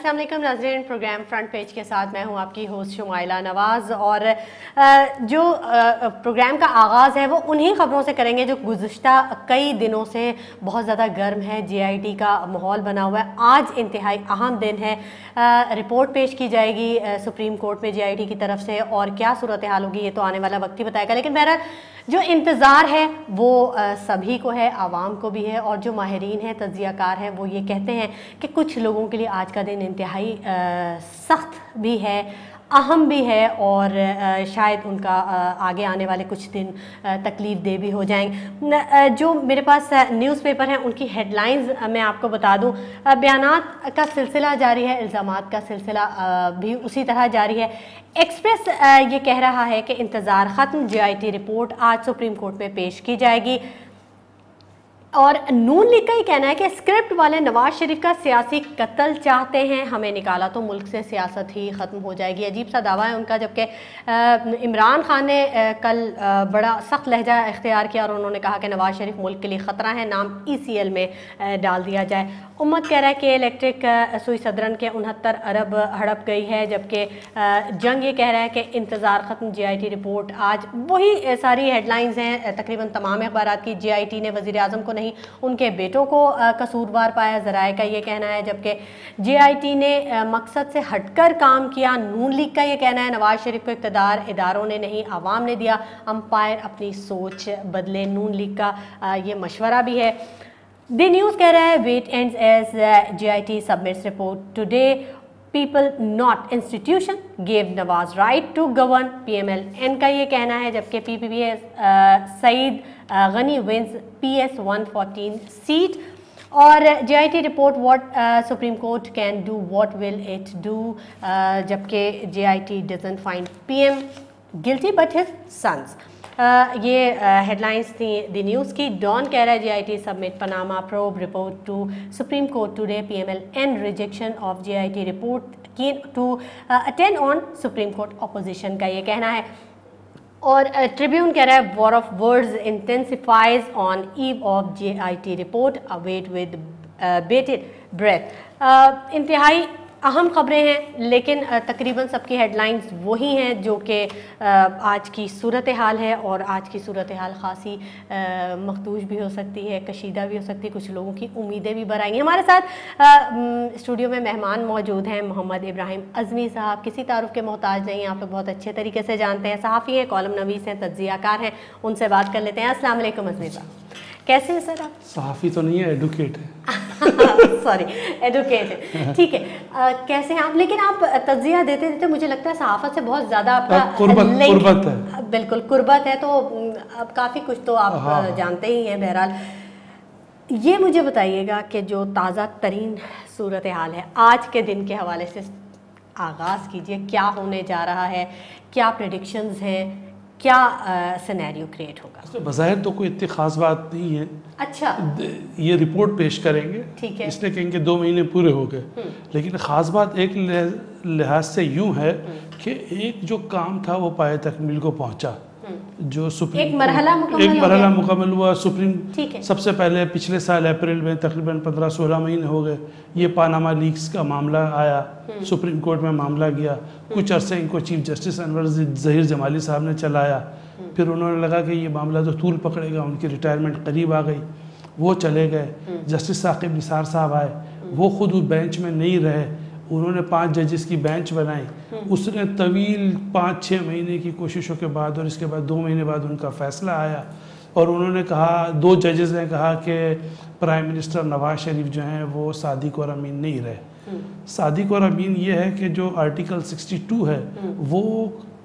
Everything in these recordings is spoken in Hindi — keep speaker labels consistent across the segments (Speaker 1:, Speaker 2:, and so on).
Speaker 1: अस्सलाम वालेकुम नाज़रीन, प्रोग्राम फ्रंट पेज के साथ मैं हूं आपकी होस्ट शुमाइला नवाज़। और जो प्रोग्राम का आगाज़ है वो उन्हीं ख़बरों से करेंगे जो गुज़िश्ता कई दिनों से बहुत ज़्यादा गर्म है। JIT का माहौल बना हुआ है। आज इंतहाई अहम दिन है। रिपोर्ट पेश की जाएगी सुप्रीम कोर्ट में JIT की तरफ से, और क्या सूरत हाल होगी ये तो आने वाला वक्त ही बताएगा। लेकिन बहरहाल जो इंतज़ार है वो सभी को है, आवाम को भी है, और जो माहिरीन हैं, तज्ज़ियाकार हैं, वो ये कहते हैं कि कुछ लोगों के लिए आज का दिन इंतहाई सख्त भी है, अहम भी है, और शायद उनका आगे आने वाले कुछ दिन तकलीफ़ दे भी हो जाएंगे। जो मेरे पास न्यूज़पेपर हैं उनकी हेडलाइंस मैं आपको बता दूं। बयानात का सिलसिला जारी है, इल्ज़ामात का सिलसिला भी उसी तरह जारी है। एक्सप्रेस ये कह रहा है कि इंतज़ार ख़त्म, JIT रिपोर्ट आज सुप्रीम कोर्ट में पेश की जाएगी। और नून लीग का ये कहना है कि स्क्रिप्ट वाले नवाज शरीफ का सियासी कत्ल चाहते हैं, हमें निकाला तो मुल्क से सियासत ही ख़त्म हो जाएगी। अजीब सा दावा है उनका। जबकि इमरान खान ने कल बड़ा सख्त लहजा इख्तियार किया और उन्होंने कहा कि नवाज शरीफ मुल्क के लिए ख़तरा है, नाम ECL में डाल दिया जाए। उम्मत कह रहा है कि इलेक्ट्रिक सुई सदरन के 69 अरब हड़प गई है। जबकि जंग ये कह रहा है कि इंतज़ार ख़त्म, JIT रिपोर्ट आज। वही सारी हेडलाइंस हैं तकरीबन तमाम अखबारात की। JIT ने वज़ीर आज़म को नहीं, उनके बेटों को कसूरवार पाया, ज़राए का ये कहना है। जबकि JIT ने मकसद से हटकर काम किया, नून लीग का ये कहना है। नवाज शरीफ को इक़्तिदार इदारों ने नहीं, आवाम ने दिया, अंपायर अपनी सोच बदले, नून लीग का ये मशवरा भी है। द न्यूज़ कह रहा है wait ends as JIT submits report today, people not institution gave Nawaz right to govern, PMLN का ये कहना है। जबकि PPP Saeed Ghani wins PS 114 seat. और JIT report what supreme court can do, what will it do. जबकि JIT doesn't find PM guilty but his sons. ये हेडलाइंस थी द न्यूज़ की। डॉन कह रहा है JIT submit Panama probe report to supreme court today, PMLN rejection of JIT report to attend on Supreme Court, opposition का ये कहना है। और ट्रिब्यून कह रहा है war of words intensifies on eve of JIT report, await with bated breath. इंतहाई अहम खबरें हैं, लेकिन तकरीबन सबकी हेडलाइंस वही हैं जो कि आज की सूरत हाल है। और आज की सूरत हाल ख़ासी मखदूश भी हो सकती है, कशीदा भी हो सकती है, कुछ लोगों की उम्मीदें भी बढ़ाएंगी। हमारे साथ स्टूडियो में मेहमान मौजूद हैं मोहम्मद इब्राहिम अज़मी साहब। किसी तारुफ के मोहताज नहीं, आप लोग बहुत अच्छे तरीके से जानते हैं। सहाफ़ी हैं, कॉलम नवीस हैं, तज्ज़ियाकार हैं। उनसे बात कर लेते हैं। अस्सलाम वालेकुम अज़मी साहब, कैसे हैं सर आप?
Speaker 2: सहाफ़ी तो नहीं है, एडवोकेट है।
Speaker 1: सॉरी, एडवोकेट है, ठीक है। कैसे हैं आप? लेकिन आप तज्जिया देते देते मुझे लगता है सहाफ़त से बहुत ज़्यादा आपका
Speaker 2: कुर्बत है।
Speaker 1: बिल्कुल कुर्बत है, तो अब काफ़ी कुछ तो आप जानते ही हैं। बहरहाल ये मुझे बताइएगा कि जो ताज़ा तरीन सूरत हाल है आज के दिन के हवाले से आगाज़ कीजिए। क्या होने जा रहा है, क्या प्रेडिक्शंस हैं, क्या सिनेरियो क्रिएट होगा?
Speaker 2: बज़ाहिर तो कोई इतनी ख़ास बात नहीं है।
Speaker 1: अच्छा,
Speaker 2: ये रिपोर्ट पेश करेंगे,
Speaker 1: ठीक है,
Speaker 2: इसलिए कहेंगे 2 महीने पूरे हो गए। लेकिन ख़ास बात एक लिहाज से यूँ है कि एक जो काम था वो पाए तकमील को पहुँचा। जो सुप्रीम
Speaker 1: एक मरहला
Speaker 2: मुकम्मल हुआ। सुप्रीम सबसे पहले पिछले साल अप्रैल में तकरीबन 15-16 महीने हो गए, ये पानामा लीक्स का मामला आया, सुप्रीम कोर्ट में मामला गया। कुछ अरसे इनको चीफ जस्टिस अनवर ज़हीर जमाली साहब ने चलाया। फिर उन्होंने लगा कि ये मामला तो तूल पकड़ेगा, उनकी रिटायरमेंट करीब आ गई, वो चले गए। जस्टिस साकिब निसार साहब आए, वो खुद उस बेंच में नहीं रहे, उन्होंने 5 जजेस की बेंच बनाई। उसने तवील 5-6 महीने की कोशिशों के बाद और इसके बाद 2 महीने बाद उनका फ़ैसला आया। और उन्होंने कहा, 2 जजेस ने कहा कि प्राइम मिनिस्टर नवाज शरीफ जो हैं वो सादिक और अमीन नहीं रहे। सादिक और अमीन ये है कि जो आर्टिकल 62 है वो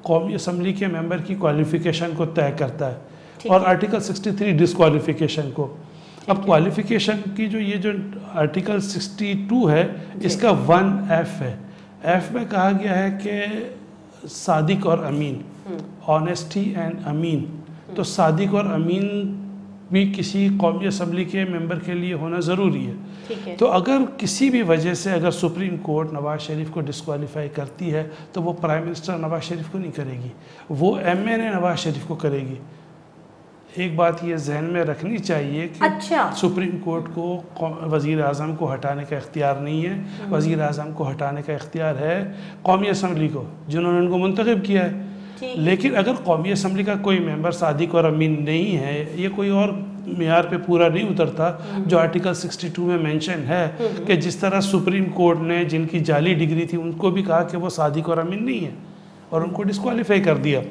Speaker 2: कौमी असम्बली के मेंबर की क्वालिफ़िकेशन को तय करता है, और आर्टिकल 63 डिसक्वालिफ़िकेशन को। अब क्वालिफ़िकेशन की जो आर्टिकल 62 है, इसका 1F है। F में कहा गया है कि सादिक और अमीन, ऑनेस्टी एंड अमीन। तो सादिक और अमीन भी किसी कौमी असम्बली के मेंबर के लिए होना ज़रूरी है। तो अगर किसी भी वजह से अगर सुप्रीम कोर्ट नवाज शरीफ को डिस्क्वालीफाई करती है तो वो प्राइम मिनिस्टर नवाज शरीफ को नहीं करेगी, वो MNA नवाज शरीफ को करेगी। एक बात ये जहन में रखनी चाहिए कि
Speaker 1: अच्छा,
Speaker 2: सुप्रीम कोर्ट को वज़ीर आज़म को हटाने का इख्तियार नहीं है। वज़ीर आज़म को हटाने का इख्तियार है कौमी असम्बली को, जिन्होंने उनको मुंतखब किया है। लेकिन अगर कौमी असम्बली का कोई मेंबर सादिक और अमीन नहीं है, ये कोई और मेयार पे पूरा नहीं उतरता जो आर्टिकल 62 में मेंशन है कि जिस तरह सुप्रीम कोर्ट ने जिनकी जाली डिग्री थी उनको भी कहा कि वो सादिक और अमीन नहीं है और उनको डिस्क्वालीफाई कर दिया।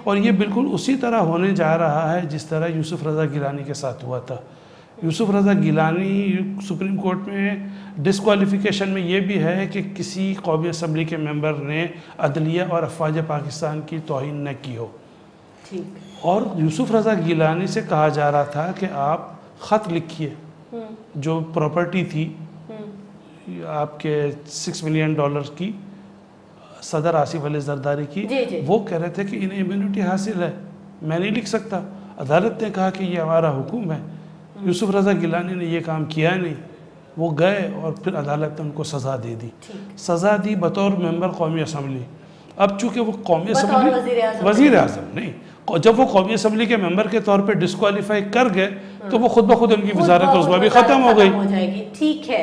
Speaker 2: और ये बिल्कुल उसी तरह होने जा रहा है जिस तरह यूसुफ रज़ा गिलानी के साथ हुआ था। यूसुफ रज़ा गिलानी सुप्रीम कोर्ट में डिस्क्वालिफिकेशन में ये भी है कि किसी कौमी असम्बली के मेंबर ने अदलिया और अफवाज पाकिस्तान की तौहीन न की हो। और यूसुफ रज़ा गिलानी से कहा जा रहा था कि आप ख़त लिखिए, जो प्रॉपर्टी थी आपके $6 मिलियन की सदर आसिफ अली जरदारी की, वो कह रहे थे कि इन्हें इम्यूनिटी हासिल है, मैं नहीं लिख सकता। अदालत ने कहा कि ये हमारा हुक्म है। यूसुफ रज़ा गिलानी ने ये काम किया नहीं, वो गए और फिर अदालत ने उनको सज़ा दे दी। सज़ा दी बतौर मेंबर कौमी असम्बली। अब चूँकि वो कौमी असम्बली वज़ीर आज़म नहीं, जब वो कौमी असम्बली के मेंबर के तौर पे डिस्क्वालीफाई कर गए तो वो खुद ब खुद उनकी वज़ारत उज़्मा भी ख़त्म हो गई।
Speaker 1: ठीक है,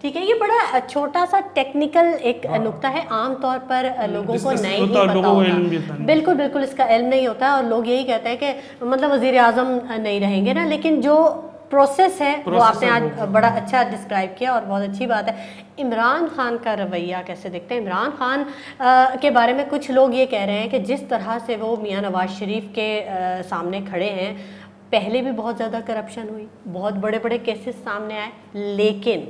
Speaker 1: ठीक है। ये बड़ा छोटा सा टेक्निकल एक नुक्ता है, आम तौर पर लोगों को नहीं पता होता। बिल्कुल बिल्कुल इसका इल्म नहीं होता और लोग यही कहते हैं कि मतलब वज़ीर आज़म नहीं रहेंगे ना, लेकिन जो प्रोसेस है वो आपने आज बड़ा अच्छा डिस्क्राइब किया और बहुत अच्छी बात है। इमरान खान का रवैया कैसे देखते हैं? इमरान खान के बारे में कुछ लोग ये कह रहे हैं कि जिस तरह से वो मियां नवाज शरीफ के सामने खड़े हैं, पहले भी बहुत ज़्यादा करप्शन हुई, बहुत बड़े बड़े केसेस सामने आए, लेकिन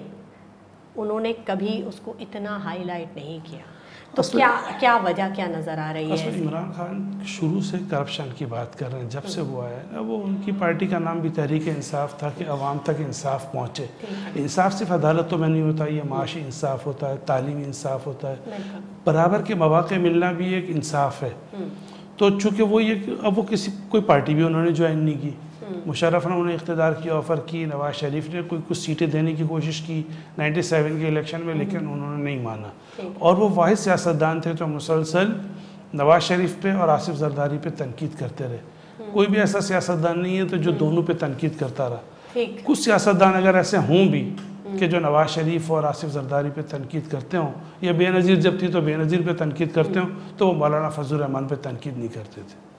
Speaker 1: उन्होंने कभी उसको इतना हाईलाइट नहीं किया। तो क्या वजह क्या नज़र आ रही है?
Speaker 2: इमरान खान शुरू से करप्शन की बात कर रहे हैं, जब से वो आया ना, वो उनकी पार्टी का नाम भी तहरीक इंसाफ था कि अवाम तक इंसाफ पहुँचे। इंसाफ सिर्फ अदालतों में नहीं होता, ये माशी इंसाफ होता है, तालीमी इंसाफ होता है, बराबर के मौक़े मिलना भी एक इंसाफ है। तो चूँकि वो ये अब वो कोई पार्टी भी उन्होंने ज्वाइन नहीं की, मुशर्रफ ने उन्हें इख्तिदार की ऑफ़र की, नवाज शरीफ ने कुछ सीटें देने की कोशिश की 97 के इलेक्शन में, लेकिन उन्होंने नहीं माना। और वो वाहिद सियासतदान थे जो मुसलसल नवाज शरीफ पे और आसिफ जरदारी पे तनकीद करते रहे। कोई भी ऐसा सियासतदान नहीं है तो जो दोनों पे तनकीद करता रहा। कुछ सियासतदान अगर ऐसे हों भी कि जो नवाज शरीफ और आसिफ जरदारी पे तनकीद करते हों, या बेनज़ीर जब थी तो बेनज़ीर पे तनकीद करते हों, तो वो मौलाना फजल रहमान पे तनकीद नहीं करते थे।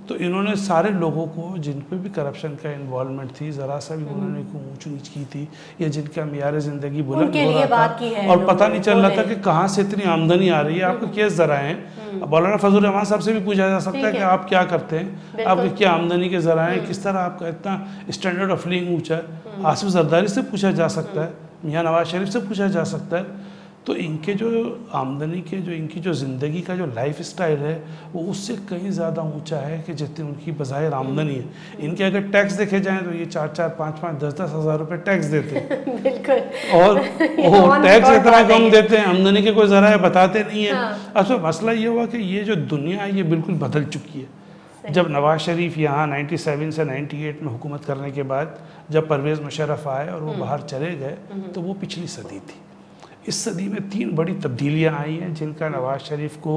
Speaker 2: तो इन्होंने सारे लोगों को जिन पे भी करप्शन का इन्वॉल्वमेंट थी, ज़रा सा भी उन्होंने ऊँच नीच की थी, या जिनका मियार ज़िंदगी बुलंद हो रहा था और पता नहीं चल रहा था कि कहाँ से इतनी आमदनी आ रही है, आपके केस ज़राएँ। मौलाना फजल रहमान साहब से भी पूछा जा सकता है कि आप क्या करते हैं, आपकी क्या आमदनी के ज़राएँ, किस तरह आपका इतना स्टैंडर्ड ऑफ लिविंग ऊँचा है। आसिफ जरदारी से पूछा जा सकता है, मियाँ नवाज शरीफ से पूछा जा सकता है। तो इनके जो आमदनी के जो इनकी जो ज़िंदगी का जो लाइफ स्टाइल है वो उससे कहीं ज़्यादा ऊंचा है कि जितनी उनकी बज़ाहिर आमदनी है। इनके अगर टैक्स देखे जाएं तो ये 4-4, 5-5, 10-10 हज़ार रुपये टैक्स देते हैं। बिल्कुल। और वो टैक्स इतना कम देते हैं, आमदनी के कोई ज़रा बताते नहीं है। अच्छा, मसला ये हुआ कि ये जो दुनिया है ये बिल्कुल बदल चुकी है। जब नवाज शरीफ यहाँ 97 से 98 में हुकूमत करने के बाद जब परवेज़ मुशर्रफ आए और वो बाहर चले गए, तो वो पिछली सदी थी। इस सदी में 3 बड़ी तब्दीलियां आई हैं जिनका नवाज शरीफ को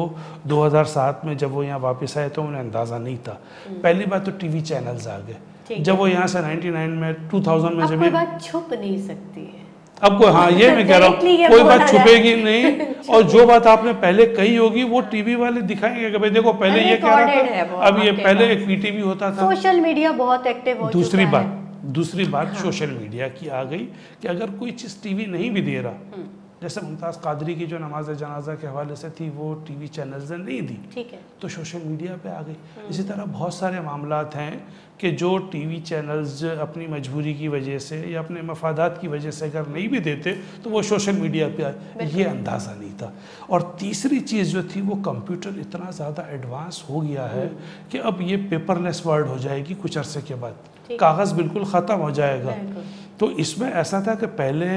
Speaker 2: 2007 में जब वो यहाँ वापस आए तो उन्हें अंदाज़ा नहीं था। पहली बात तो टीवी चैनल्स आ गए। जब वो यहाँ से 99 में 2000 में जब
Speaker 1: कोई बात छुप नहीं सकती है
Speaker 2: अब कोई, हाँ ये मैं कह रहा हूँ, कोई बात छुपेगी नहीं। और जो बात आपने पहले कही होगी वो टीवी वाले दिखाएंगे कि भाई देखो पहले ये कह रहा था, अब ये पहले एक पीटीवी होता था।
Speaker 1: सोशल मीडिया बहुत एक्टिव हो
Speaker 2: चुका है। दूसरी बात सोशल मीडिया की आ गई कि अगर कोई चीज़ टीवी नहीं भी दे रहा, जैसे मुमताज़ कादरी की जो नमाज जनाजा के हवाले से थी वो टीवी चैनल्स ने नहीं दी, ठीक है, तो सोशल मीडिया पे आ गई। इसी तरह बहुत सारे मामलात हैं कि जो टीवी चैनल्स अपनी मजबूरी की वजह से या अपने मफादात की वजह से अगर नहीं भी देते तो वो सोशल मीडिया पे आए, ये अंदाज़ा नहीं था। और तीसरी चीज़ जो थी वो कंप्यूटर इतना ज़्यादा एडवांस हो गया है कि अब ये पेपरलेस वर्ल्ड हो जाएगी कुछ अरसे के बाद, कागज़ बिल्कुल ख़त्म हो जाएगा। तो इसमें ऐसा था कि पहले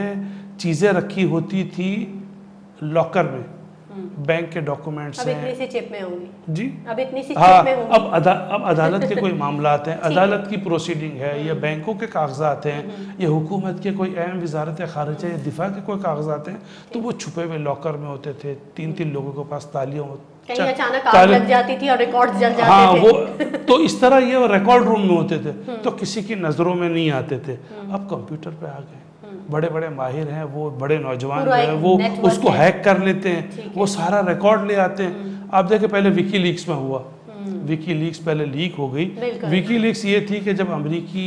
Speaker 2: चीज़ें रखी होती थी लॉकर में, बैंक के डॉक्यूमेंट्स
Speaker 1: अब
Speaker 2: हैं।
Speaker 1: इतनी सी चिप में होंगी
Speaker 2: जी,
Speaker 1: अब इतनी सी
Speaker 2: हाँ,
Speaker 1: चिप में होंगी।
Speaker 2: अब अदालत के कोई मामलात हैं, अदालत की प्रोसीडिंग है, या बैंकों के कागजात हैं, या हुकूमत के कोई अहम वजारत खारिजा या दिफा के कोई कागजात हैं, तो वो छुपे हुए लॉकर में होते थे। 3-3 लोगों के पास तालियों
Speaker 1: कहीं अचानक आग लग जाती थी और रिकॉर्ड्स जल जाते
Speaker 2: हाँ,
Speaker 1: थे।
Speaker 2: वो तो इस तरह ये रिकॉर्ड रूम में होते थे, तो किसी की नज़रों में नहीं आते थे। अब कंप्यूटर पे आ गए, बड़े बड़े माहिर हैं वो, बड़े नौजवान हैं वो, उसको हैक कर लेते हैं, वो सारा रिकॉर्ड ले आते हैं। आप देखें, पहले विकीलीक्स में हुआ, विकीलीक्स पहले लीक हो गई। विकीलीक्स ये थी कि जब अमेरिकी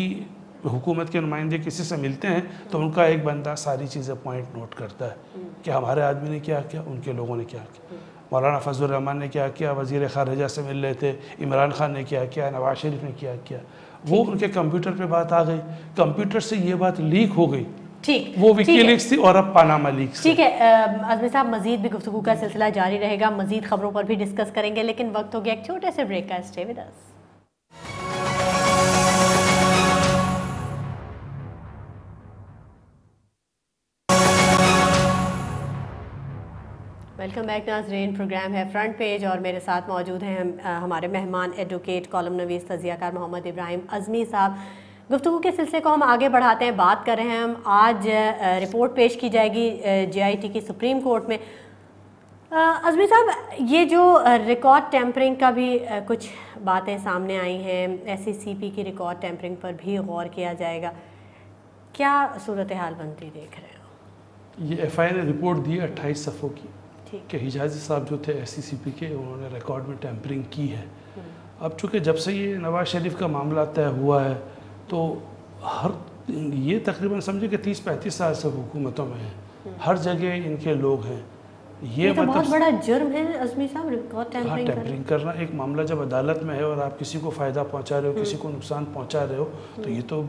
Speaker 2: हुकूमत के नुमाइंदे किसी से मिलते हैं तो उनका एक बंदा सारी चीज़ें पॉइंट नोट करता है कि हमारे आदमी ने क्या किया, उनके लोगों ने क्या किया। मौलाना फजलुर रहमान ने क्या किया, वज़ीर ख़ारिजा से मिल रहे थे, इमरान खान ने क्या किया, नवाज शरीफ ने क्या किया, वो उनके कंप्यूटर पे बात आ गई, कंप्यूटर से ये बात लीक हो गई।
Speaker 1: ठीक,
Speaker 2: वो विकीलीक्स थी और अब पानामा लीक्स।
Speaker 1: ठीक है आज़मी साहब, मजीद भी गुफ्तगू का सिलसिला जारी रहेगा, मजीद खबरों पर भी डिस्कस करेंगे, लेकिन वक्त हो गया एक छोटे से ब्रेक का। Stay with us. Welcome back नाज़रीन, प्रोग्राम है फ्रंट पेज और मेरे साथ मौजूद हैं हमारे मेहमान एडवोकेट कॉलम नवीस तजियाकार मोहम्मद इब्राहिम अज़मी साहब। गुफ्तगू के सिलसिले को हम आगे बढ़ाते हैं, बात कर रहे हैं हम आज रिपोर्ट पेश की जाएगी JIT की सुप्रीम कोर्ट में। अज़मी साहब, ये जो रिकॉर्ड टेम्परिंग का भी कुछ बातें सामने आई हैं, SECP की रिकॉर्ड टेम्परिंग पर भी गौर किया जाएगा, क्या सूरत हाल बनती देख रहे हो?
Speaker 2: ये FI ने रिपोर्ट दी 28 सफ़ों की कि हिजाजी साहब जो थे SECP के, उन्होंने रिकॉर्ड में टेम्परिंग की है। अब चूँकि जब से ये नवाज शरीफ का मामला तय हुआ है तो ये तकरीबन समझे कि 30-35 साल से हुकूमतों में है, हर जगह इनके लोग हैं।
Speaker 1: ये तो बहुत बड़ा जुर्म है अज़मी साहब, रिकॉर्ड
Speaker 2: टेम्परिंग करना। एक मामला जब अदालत में है और आप किसी को फ़ायदा पहुंचा रहे हो, किसी को नुकसान पहुंचा रहे हो, तो ये तो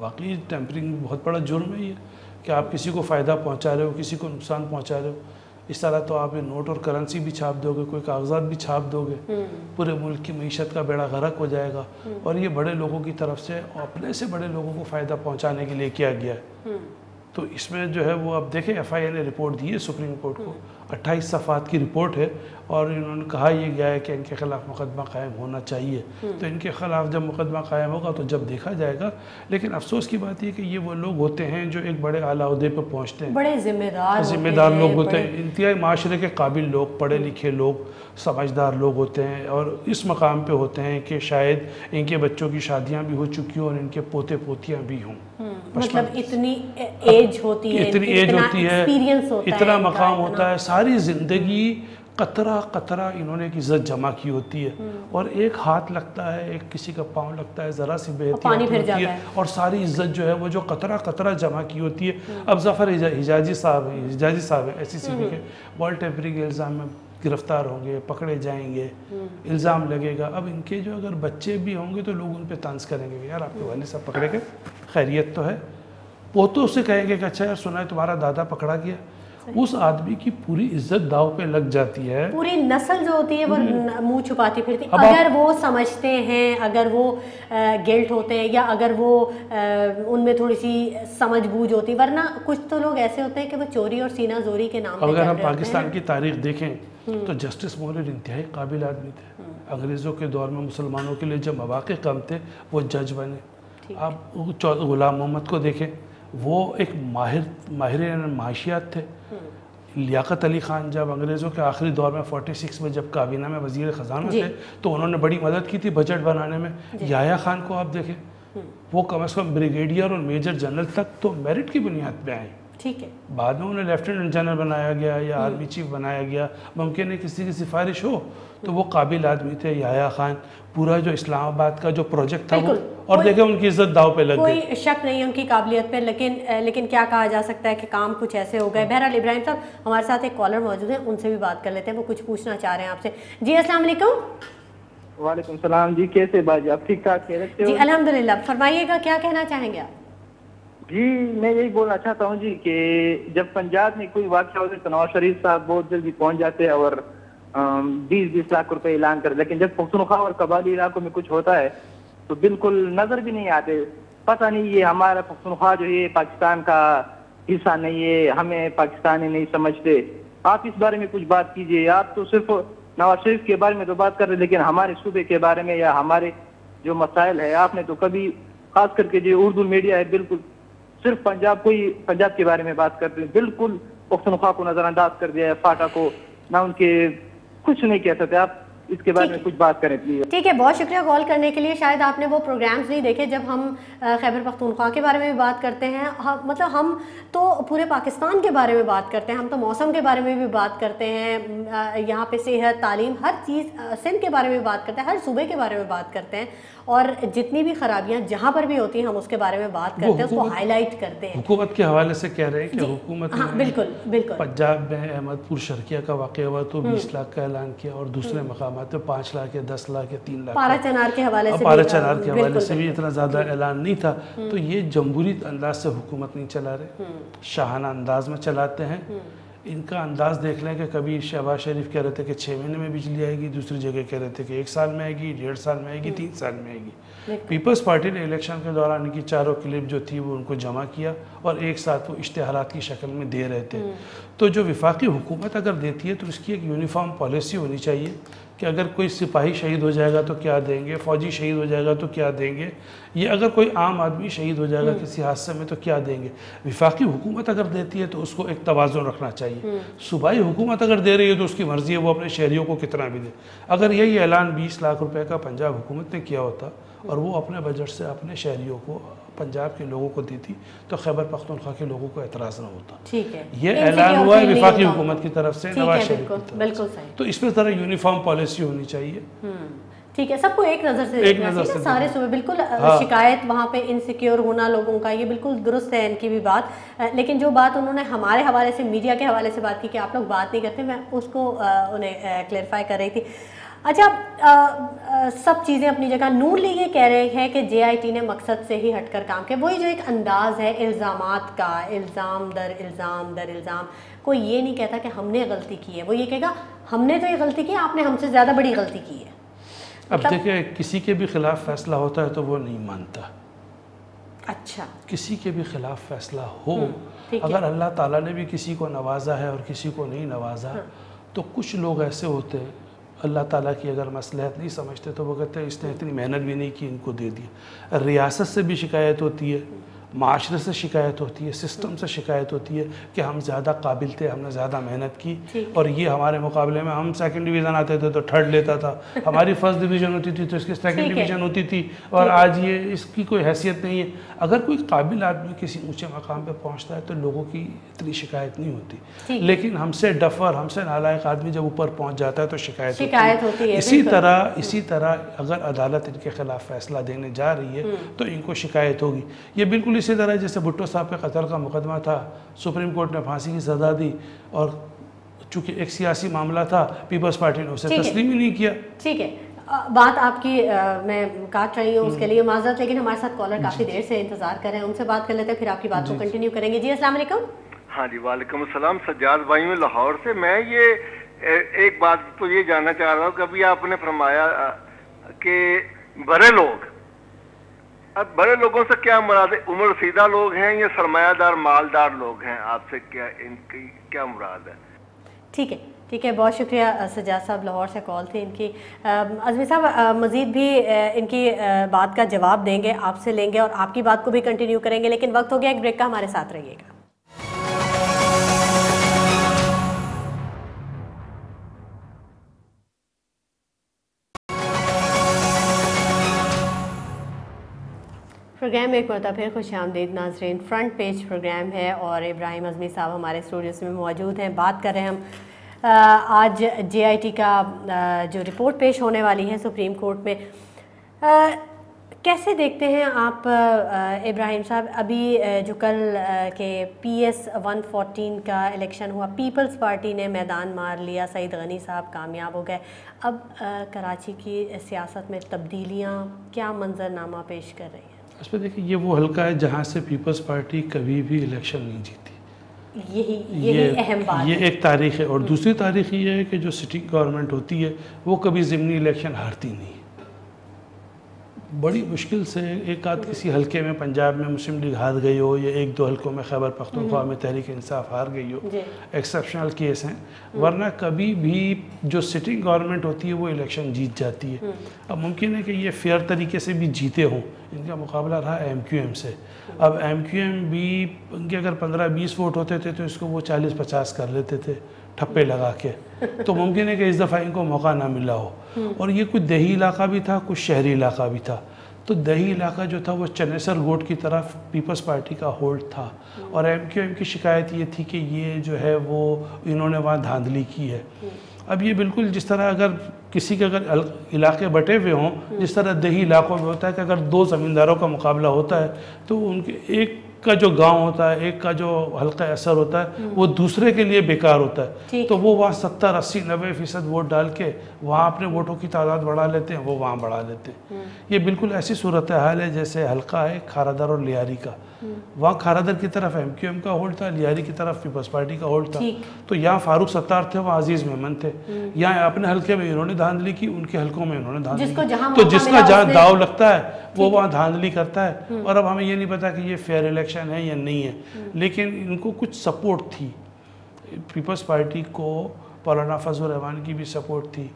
Speaker 2: वाकई टेम्परिंग बहुत बड़ा जुर्म है ये, कि आप किसी को फ़ायदा पहुंचा रहे हो, किसी को नुकसान पहुंचा रहे हो। इस तरह तो आप ये नोट और करेंसी भी छाप दोगे, कोई कागजात भी छाप दोगे, पूरे मुल्क की मीशत का बेड़ा गर्क हो जाएगा। और ये बड़े लोगों की तरफ से, अपने से बड़े लोगों को फ़ायदा पहुंचाने के लिए किया गया है। तो इसमें जो है वो अब देखें, FI ने रिपोर्ट दी है सुप्रीम कोर्ट को, 28 सफ़ात की रिपोर्ट है, और इन्होंने कहा यह गया है कि इनके ख़िलाफ़ मुकदमा कायम होना चाहिए। तो इनके ख़िलाफ़ जब मुकदमा कायम होगा तो जब देखा जाएगा। लेकिन अफसोस की बात यह कि ये वो लोग होते हैं जो एक बड़े आला ओहदे पर पहुँचते हैं,
Speaker 1: बड़े
Speaker 2: ज़िम्मेदार लोग होते हैं, इंतहाई माशरे के काबिल लोग, पढ़े लिखे लोग, समझदार लोग होते हैं, और इस मकाम पे होते हैं कि शायद इनके बच्चों की शादियाँ भी हो चुकी हों और इनके पोते पोतियाँ भी हों।
Speaker 1: मतलब इतनी एज होती है,
Speaker 2: इतना मकाम होता है, सारी ज़िंदगी कतरा कतरा इन्होंने एक इज़्ज़त जमा की होती है, और एक हाथ लगता है, एक किसी का पाँव लगता है, ज़रा सी बेहतरी होती है, और सारी इज़्ज़त जो है वो जो कतरा कतरा जमा की होती है। अब ज़फ़र हिजाजी साहब हैं SECP के, बॉल टेम्परिंग के इल्ज़ाम में गिरफ्तार होंगे, पकड़े जाएंगे, इल्ज़ाम लगेगा। अब इनके जो अगर बच्चे भी होंगे तो लोग उन पर तंज करेंगे, यार आपके वालिद साहब पकड़े गए, खैरियत तो है। पोतों से कहेंगे कि अच्छा यार सुना है तुम्हारा दादा पकड़ा गया। उस आदमी की पूरी इज्जत दाव पे लग जाती है,
Speaker 1: पूरी नस्ल जो होती है वो मुंह छुपाती फिरती। अगर वो समझते हैं, अगर वो गिल्ट होते हैं, या अगर वो उनमें थोड़ी सी समझ बूझ होती, वरना कुछ तो लोग ऐसे होते हैं कि वो चोरी और सीना जोरी के नाम पे
Speaker 2: अगर हम पाकिस्तान की तारीख देखें तो जस्टिस मोहल्लेद इंतहाई काबिल आदमी थे। अंग्रेज़ों के दौर में मुसलमानों के लिए जब मौक़े कम थे वो जज बने। आप गुलाम मोहम्मद को देखें, वो एक माहिर माशियात थे। लियाकत अली ख़ान जब अंग्रेज़ों के आखिरी दौर में 46 में जब काबीना में वज़ीर ख़जाना थे तो उन्होंने बड़ी मदद की थी बजट बनाने में। याया ख़ान को आप देखें, वो कम अज़ कम ब्रिगेडियर और मेजर जनरल तक तो मेरिट की बुनियाद पे आए।
Speaker 1: ठीक है,
Speaker 2: बाद में उन्हें लेफ्टिनेंट जनरल बनाया गया या आर्मी चीफ बनाया गया। मुमकिन है किसी की सिफारिश हो, तो वो काबिल आदमी थे याया खान। पूरा जो इस्लामाबाद का जो प्रोजेक्ट था वो, और देखे उनकी इज्जत दाव पे लग गई।
Speaker 1: कोई शक नहीं है उनकी काबिलियत पे, लेकिन क्या कहा जा सकता है कि काम कुछ ऐसे हो गए। बहरहाल इब्राहिम साहब, हमारे साथ एक कॉलर मौजूद है, उनसे भी बात कर लेते हैं, वो कुछ पूछना चाह रहे हैं आपसे। जी अस्सलाम वालेकुम।
Speaker 3: वालेकुम सलाम जी, कैसे बाजी, आप ठीक ठाक हैं?
Speaker 1: जी अल्हम्दुलिल्लाह, फरमाइएगा क्या कहना चाहेंगे आप?
Speaker 3: जी मैं यही बोलना चाहता हूँ जी कि जब पंजाब में कोई वाक़या होता है तो नवाज शरीफ साहब बहुत जल्दी पहुँच जाते हैं और 20-20 लाख रुपए ऐलान कर, लेकिन जब पख्तूनख्वा और कबाली इलाकों में कुछ होता है तो बिल्कुल नजर भी नहीं आते। पता नहीं ये हमारा पख्तूनख्वा जो है पाकिस्तान का हिस्सा नहीं है, हमें पाकिस्तानी नहीं समझते। आप इस बारे में कुछ बात कीजिए। आप तो सिर्फ नवाज शरीफ के बारे में तो बात कर रहे हैं, लेकिन हमारे सूबे के बारे में या हमारे जो मसाइल है आपने तो कभी, खास करके जो उर्दू मीडिया है बिल्कुल सिर्फ पंजाब के बारे में बात करते हैं, बिल्कुल पख्तूनख्वा को नजरअंदाज कर दिया है, फाटा को ना, उनके कुछ नहीं कह सकते। आप इसके बारे में कुछ बात करें प्लीज।
Speaker 1: ठीक है, बहुत शुक्रिया कॉल करने के लिए। शायद आपने वो प्रोग्राम्स नहीं देखे जब हम खैबर पख्तूनख्वा के बारे में भी बात करते हैं। मतलब हम तो पूरे पाकिस्तान के बारे में बात करते हैं, हम तो मौसम के बारे में भी बात करते हैं, यहाँ पे सेहत, तालीम, हर चीज़, सिंध के बारे में बात करते हैं, हर सूबे के बारे में बात करते हैं, और जितनी भी खराबियाँ जहाँ पर भी होती हैं हम उसके बारे में बात करते हैं, उसको हाईलाइट करते हैं।
Speaker 2: हुकूमत के हवाले से कह रहे हैं कि हुकूमत
Speaker 1: हाँ, बिल्कुल बिल्कुल।
Speaker 2: पंजाब में अहमदपुर शर्किया का वाक़या हुआ तो 20 लाख का ऐलान किया, और दूसरे मकामात पे 5 लाख या 10 लाख या 3 लाख,
Speaker 1: पारा चनार के हवाले से
Speaker 2: भी इतना ज़्यादा ऐलान नहीं था। तो ये जमहूरी अंदाज से हुकूमत नहीं चला रहे, शाहाना अंदाज में चलाते हैं। इनका अंदाज देख लें कि कभी शहबाज शरीफ कह रहे थे कि 6 महीने में बिजली आएगी, दूसरी जगह कह रहे थे कि 1 साल में आएगी, 1.5 साल में आएगी, 3 साल में आएगी। पीपल्स पार्टी ने इलेक्शन के दौरान इनकी चारों क्लिप जो थी वो उनको जमा किया और एक साथ वो इश्तेहारात की शक्ल में दे रहे थे। तो जो विफाकी हुकूमत अगर देती है तो उसकी एक यूनिफॉर्म पॉलिसी होनी चाहिए कि अगर कोई सिपाही शहीद हो जाएगा तो क्या देंगे, फ़ौजी शहीद हो जाएगा तो क्या देंगे, ये अगर कोई आम आदमी शहीद हो जाएगा किसी हादसे में तो क्या देंगे। विफाकी हुकूमत अगर देती है तो उसको एक तवाज़ुन रखना चाहिए। सूबाई हुकूमत अगर दे रही है तो उसकी मर्ज़ी है वो अपने शहरियों को कितना भी दे। अगर यही ऐलान 20 लाख रुपए का पंजाब हुकूमत ने किया होता और वो अपने बजट से अपने शहरियों को, पंजाब के लोगों को देती तो खैबर पख्तूनख्वा के लोगों को एतराज़ न होता।
Speaker 1: ठीक है,
Speaker 2: ये ऐलान हुआ है विफाकी हुकूमत की तरफ से, नवाज शरीफ की तरफ
Speaker 1: बिल्कुल
Speaker 2: से।
Speaker 1: सही।
Speaker 2: तो इस तरह यूनिफॉर्म पॉलिसी होनी चाहिए।
Speaker 1: ठीक है, सबको एक नज़र से देखना चाहिए, सारे सूबे बिल्कुल। शिकायत वहाँ पे इनसिक्योर होना लोगों का, ये बिल्कुल दुरुस्त है इनकी भी बात। लेकिन जो बात उन्होंने हमारे हवाले से, मीडिया के हवाले से बात की कि आप लोग बात नहीं करते, मैं उसको उन्हें क्लेरिफाई कर रही थी। अच्छा, सब चीज़ें अपनी जगह। नून लीग ये कह रहे हैं कि JIT ने मकसद से ही हटकर काम किया। वही जो एक अंदाज़ है इल्ज़ामात का, इल्ज़ाम दर इल्ज़ाम, कोई ये नहीं कहता कि हमने गलती की है, वो ये कहेगा हमने तो ये गलती की है, आपने हमसे ज़्यादा बड़ी गलती की है।
Speaker 2: अब देखिए, किसी के भी खिलाफ फैसला होता है तो वो नहीं मानता।
Speaker 1: अच्छा,
Speaker 2: किसी के भी खिलाफ फैसला हो, अगर अल्लाह ताला ने भी किसी को नवाजा है और किसी को नहीं नवाजा, तो कुछ लोग ऐसे होते हैं अल्लाह ताला की अगर मसलहत नहीं समझते तो वो कहते हैं इसने इतनी मेहनत भी नहीं की, इनको दे दिया। रियासत से भी शिकायत होती है, माशरे से शिकायत होती है, सिस्टम से शिकायत होती है कि हम ज़्यादा काबिल थे, हमने ज़्यादा मेहनत की और ये हमारे मुकाबले में, हम 2nd डिवीज़न आते थे तो 3rd लेता था, हमारी 1st डिवीज़न होती थी तो इसकी 2nd डिवीज़न होती थी, और आज ये इसकी कोई हैसियत नहीं है। अगर कोई काबिल आदमी किसी ऊँचे मकाम पर पहुँचता है तो लोगों की इतनी शिकायत नहीं होती, लेकिन हमसे डफर, हमसे नालायक आदमी जब ऊपर पहुँच जाता है तो शिकायत होती है। इसी तरह अगर अदालत इनके खिलाफ फैसला देने जा रही है तो इनको शिकायत होगी। ये बिल्कुल इसी तरह जैसे भुट्टो साहब पे कत्ल का मुकदमा था, सुप्रीम कोर्ट ने फांसी की सज़ा दी और चूंकि एक सियासी मामला था, पीपल्स पार्टी ने उसे तस्लीम ही नहीं किया।
Speaker 1: ठीक है, बात आपकी मैं काट रही हूँ, उसके लिए माजरत, लेकिन हमारे साथ कॉलर काफ़ी देर से इंतजार कर रहे हैं, उनसे बात कर लेते हैं, फिर आपकी बात को कंटिन्यू करेंगे। जी अस्सलाम वालेकुम।
Speaker 4: हाँ जी, वालेकुम अस्सलाम। सज्जाद भाई में लाहौर से। मैं ये एक बात तो ये जानना चाह रहा हूँ, कभी आपने फरमाया कि बड़े लोग, अब बड़े लोगों से क्या मुराद है? उम्र रसीदा लोग हैं या सरमायादार मालदार लोग हैं? आपसे क्या इनकी क्या मुराद है?
Speaker 1: ठीक है, बहुत शुक्रिया सज्जाद साहब, लाहौर से कॉल थी इनकी। अज़मी साहब मज़ीद भी इनकी बात का जवाब देंगे, आपसे लेंगे और आपकी बात को भी कंटिन्यू करेंगे, लेकिन वक्त हो गया एक ब्रेक का, हमारे साथ रहिएगा। प्रोग्राम में एक मरतबा फिर खुशामदीद नाज़रीन। फ्रंट पेज प्रोग्राम है और इब्राहिम अज़मी साहब हमारे स्टूडियोज़ में मौजूद हैं। बात कर रहे हैं हम आज JIT का जो रिपोर्ट पेश होने वाली है सुप्रीम कोर्ट में। कैसे देखते हैं आप इब्राहिम साहब, अभी जो कल के PS 114 का इलेक्शन हुआ, पीपल्स पार्टी ने मैदान मार लिया, सईद गनी साहब कामयाब हो गए। अब कराची की सियासत में तब्दीलियाँ क्या मंजरनामा पेश कर रही हैं?
Speaker 2: इस पर देखिए, ये वो हल्का है जहाँ से पीपल्स पार्टी कभी भी इलेक्शन नहीं जीती।
Speaker 1: यही अहम बात
Speaker 2: ये एक तारीख है। और दूसरी तारीख ये है कि जो सिटिंग गवर्नमेंट होती है वो कभी ज़िमनी इलेक्शन हारती नहीं। बड़ी मुश्किल से एक आध किसी हलके में पंजाब में मुस्लिम लीग हार गई हो, या एक दो हलकों में खैबर पख्तूनख्वा में तहरीक इंसाफ हार गई हो, एक्सेप्शनल केस हैं, वरना कभी भी जो सिटिंग गवर्नमेंट होती है वो इलेक्शन जीत जाती है। अब मुमकिन है कि ये फेयर तरीके से भी जीते हों, इनका मुकाबला रहा MQM से। अब MQM भी उनके अगर 15-20 वोट होते थे तो इसको वो 40-50 कर लेते थे ठप्पे लगा के, तो मुमकिन है कि इस दफ़ा इनको मौका ना मिला हो। और ये कुछ दही इलाका भी था, कुछ शहरी इलाका भी था। तो दही इलाका जो था वो चनेसर गोट की तरफ पीपल्स पार्टी का होल्ड था, और MQM की शिकायत ये थी कि ये जो है वो इन्होंने वहाँ धांधली की है। अब ये बिल्कुल जिस तरह अगर किसी के अगर इलाके बटे हुए हों, जिस तरह दही इलाकों में होता है कि अगर दो ज़मींदारों का मुकाबला होता है तो उनके एक का जो गांव होता है, एक का जो हल्का असर होता है, वो दूसरे के लिए बेकार होता है। तो वो वहाँ 70, 80, 90% वोट डाल के वहाँ अपने वोटों की तादाद बढ़ा लेते हैं, वो वहाँ बढ़ा लेते हैं। ये बिल्कुल ऐसी सूरत हाल है जैसे हल्का है खारादर और लियारी का। वहाँ खारादर की तरफ MQM का होल्ड था, लियारी की तरफ पीपल्स पार्टी का होल्ड था। तो यहाँ फारूक सत्तार थे, वहाँ अजीज मेमन थे। यहाँ अपने हल्के में इन्होंने धांधली की, उनके हल्कों में इन्होंने धांधली की। तो जिसका जहाँ दाव लगता है वो वहाँ धांधली करता है। और अब हमें ये नहीं पता कि ये फेयर इलेक्शन है या नहीं है, लेकिन इनको कुछ सपोर्ट थी। पीपल्स पार्टी को मौलाना फजल रहमान की भी सपोर्ट थी,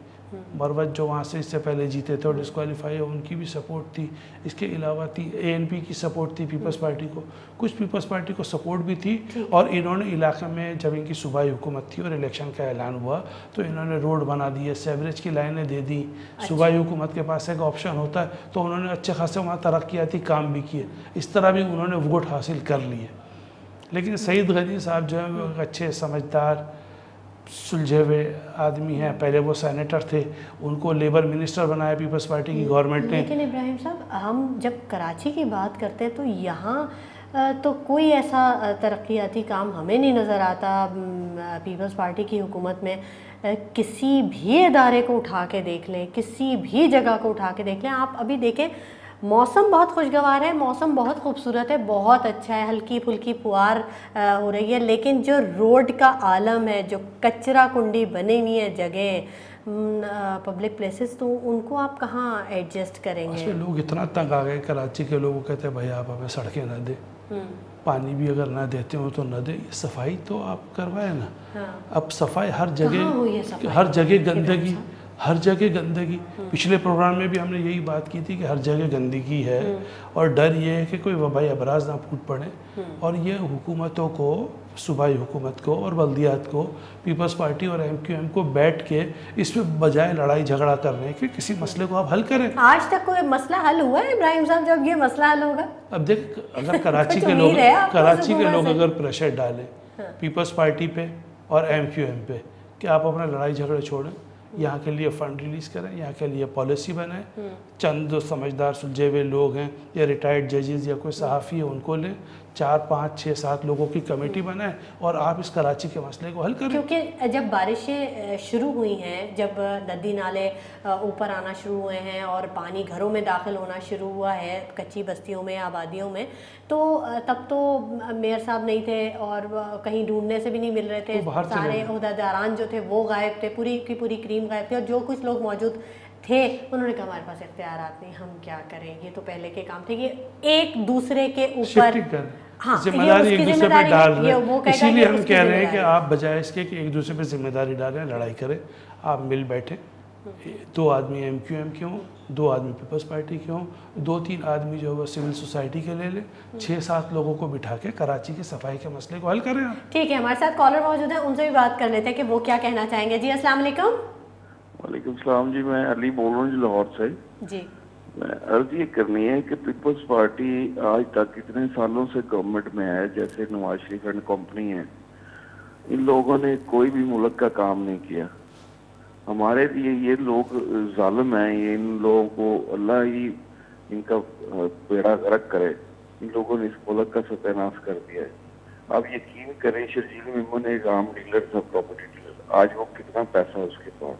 Speaker 2: मरवत जो वहाँ से इससे पहले जीते थे और डिस्क्वालीफाई है, उनकी भी सपोर्ट थी। इसके अलावा थी ANP की सपोर्ट थी पीपल्स पार्टी को, कुछ पीपल्स पार्टी को सपोर्ट भी थी। और इन्होंने इलाके में जब इनकी सूबाई हुकूमत थी और इलेक्शन का ऐलान हुआ तो इन्होंने रोड बना दिए, सेवरेज की लाइनें दे दी। सूबाई हुकूमत के पास एक ऑप्शन होता है, तो उन्होंने अच्छे खासे वहाँ तरक्याती काम भी किए। इस तरह भी उन्होंने वोट हासिल कर लिए। लेकिन सईद गनी साहब जो है वो अच्छे समझदार सुलझे हुए आदमी हैं। पहले वो सेनेटर थे, उनको लेबर मिनिस्टर बनाया पीपल्स पार्टी की गवर्नमेंट ने।
Speaker 1: लेकिन इब्राहिम साहब, हम जब कराची की बात करते हैं तो यहाँ तो कोई ऐसा तरक्याती काम हमें नहीं नज़र आता पीपल्स पार्टी की हुकूमत में। किसी भी इदारे को उठा के देख लें, किसी भी जगह को उठा के देख लें, आप अभी देखें मौसम बहुत खुशगवार है, मौसम बहुत खूबसूरत है, बहुत अच्छा है, हल्की फुल्की फुहार हो रही है। लेकिन जो रोड का आलम है, जो कचरा कुंडी बनी हुई है जगह, पब्लिक प्लेसेस, तो उनको आप कहाँ एडजस्ट करेंगे?
Speaker 2: उसमें लोग इतना तंग आ गए, कराची के लोग कहते हैं भाई आप हमें सड़कें ना दें, पानी भी अगर ना देते हो तो ना दे, सफाई तो आप करवाए ना। अब सफाई हर जगह गंदगी, हर जगह गंदगी। पिछले प्रोग्राम में भी हमने यही बात की थी कि हर जगह गंदगी है, और डर ये है कि कोई वबाई अबराज ना फूट पड़े। और ये हुकूमतों को, सूबाई हुकूमत को और बल्दियात को, पीपल्स पार्टी और MQM को बैठ के इसमें बजाय लड़ाई झगड़ा करने के किसी मसले को आप हल करें।
Speaker 1: आज तक कोई मसला हल हुआ है इब्राहिम साहब? जब ये मसला हल होगा,
Speaker 2: अब देख, अगर कराची के लोग अगर प्रेशर डालें पीपल्स पार्टी पे और MQM पे कि आप अपना लड़ाई झगड़े छोड़ें, यहाँ के लिए फ़ंड रिलीज़ करें, यहाँ के लिए पॉलिसी बनाएं, चंद जो समझदार सुलझे हुए लोग हैं या रिटायर्ड जजेस या कोई सहाफ़ी है उनको लें, 4, 5, 6, 7 लोगों की कमेटी बनाएं और आप इस कराची के मसले को हल करें।
Speaker 1: क्योंकि जब बारिशें शुरू हुई हैं, जब नदी नाले ऊपर आना शुरू हुए हैं और पानी घरों में दाखिल होना शुरू हुआ है कच्ची बस्तियों में, आबादियों में, तो तब तो मेयर साहब नहीं थे और कहीं ढूंढने से भी नहीं मिल रहे थे। तो सारे ओहदेदारान जो थे वो गायब थे, पूरी की पूरी क्रीम गायब थी। और जो कुछ लोग मौजूद थे उन्होंने कहा हमारे पास इख्तियारात नहीं, हम क्या करें, ये तो पहले के काम थे। ये एक दूसरे के ऊपर
Speaker 2: जिम्मेदारी एक दूसरे पे डाल रहे हैं। इसीलिए हम कह रहे हैं कि आप बजाय इसके कि एक दूसरे पे जिम्मेदारी डालें, लड़ाई करें, आप मिल बैठे। 2 आदमी MQM के हों, 2 आदमी पीपल्स पार्टी के हों, 2-3 आदमी जो है वो सिविल सोसाइटी के ले लें, 6-7 लोगों को बिठा के कराची के सफाई के मसले को हल करें।
Speaker 1: ठीक है, हमारे साथ कॉलर मौजूद है, उनसे भी बात कर लेते हैं कि वो क्या कहना चाहेंगे। जी अस्सलाम वालेकुम।
Speaker 5: वालेकुम सलाम जी, मैं अली बोल रहा हूँ जी, लाहौर से।
Speaker 1: जी,
Speaker 5: मैं अर्ज ये करनी है कि पीपल्स पार्टी आज तक इतने सालों से गवर्नमेंट में है, जैसे नवाज शरीफ एंड कंपनी है, इन लोगों ने कोई भी मुल्क का काम नहीं किया। हमारे लिए ये लोग जालिम हैं, ये इन लोगों को अल्लाह ही इनका बेड़ा गर्क करे। इन लोगों ने इस मुल्क का सत्यानाश कर दिया है। आप यकीन करें, शर्जील मेमन एक आम डीलर था, प्रॉपर्टी डीलर, आज वो कितना पैसा है उसके पास।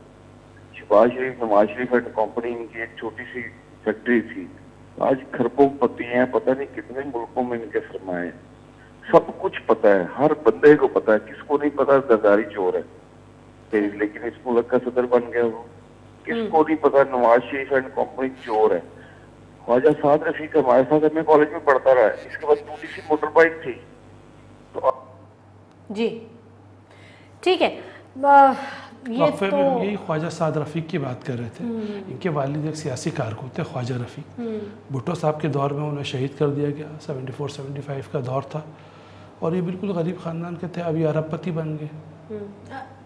Speaker 5: शहबाज शरीफ, नवाज शरीफ एंड कंपनी, इनकी एक छोटी सी फैक्ट्री थी, आज खरबों पति हैं, पता नहीं कितने मुल्कों में इनके सरमाए। सब कुछ पता है, हर बंदे को पता है। किसको नहीं पता जरदारी चोर है, लेकिन इस मुल्क का सदर बन गया वो। किसको नहीं पता नवाज शरीफ एंड कंपनी चोर है। ख्वाजा साद रफीक हमारे साथ मैं कॉलेज में पढ़ता रहा है, इसके बाद टूटी सी मोटर बाइक थी। तो
Speaker 1: जी ठीक है, ये तो
Speaker 2: यही ख्वाजा साद रफ़ीक की बात कर रहे थे। इनके वालिद एक सियासी कारकुन थे, ख्वाजा रफ़ीक। भुट्टो साहब के दौर में उन्हें शहीद कर दिया गया, 74-75 का दौर था, और ये बिल्कुल गरीब ख़ानदान के थे। अभी अरबपति बन गए।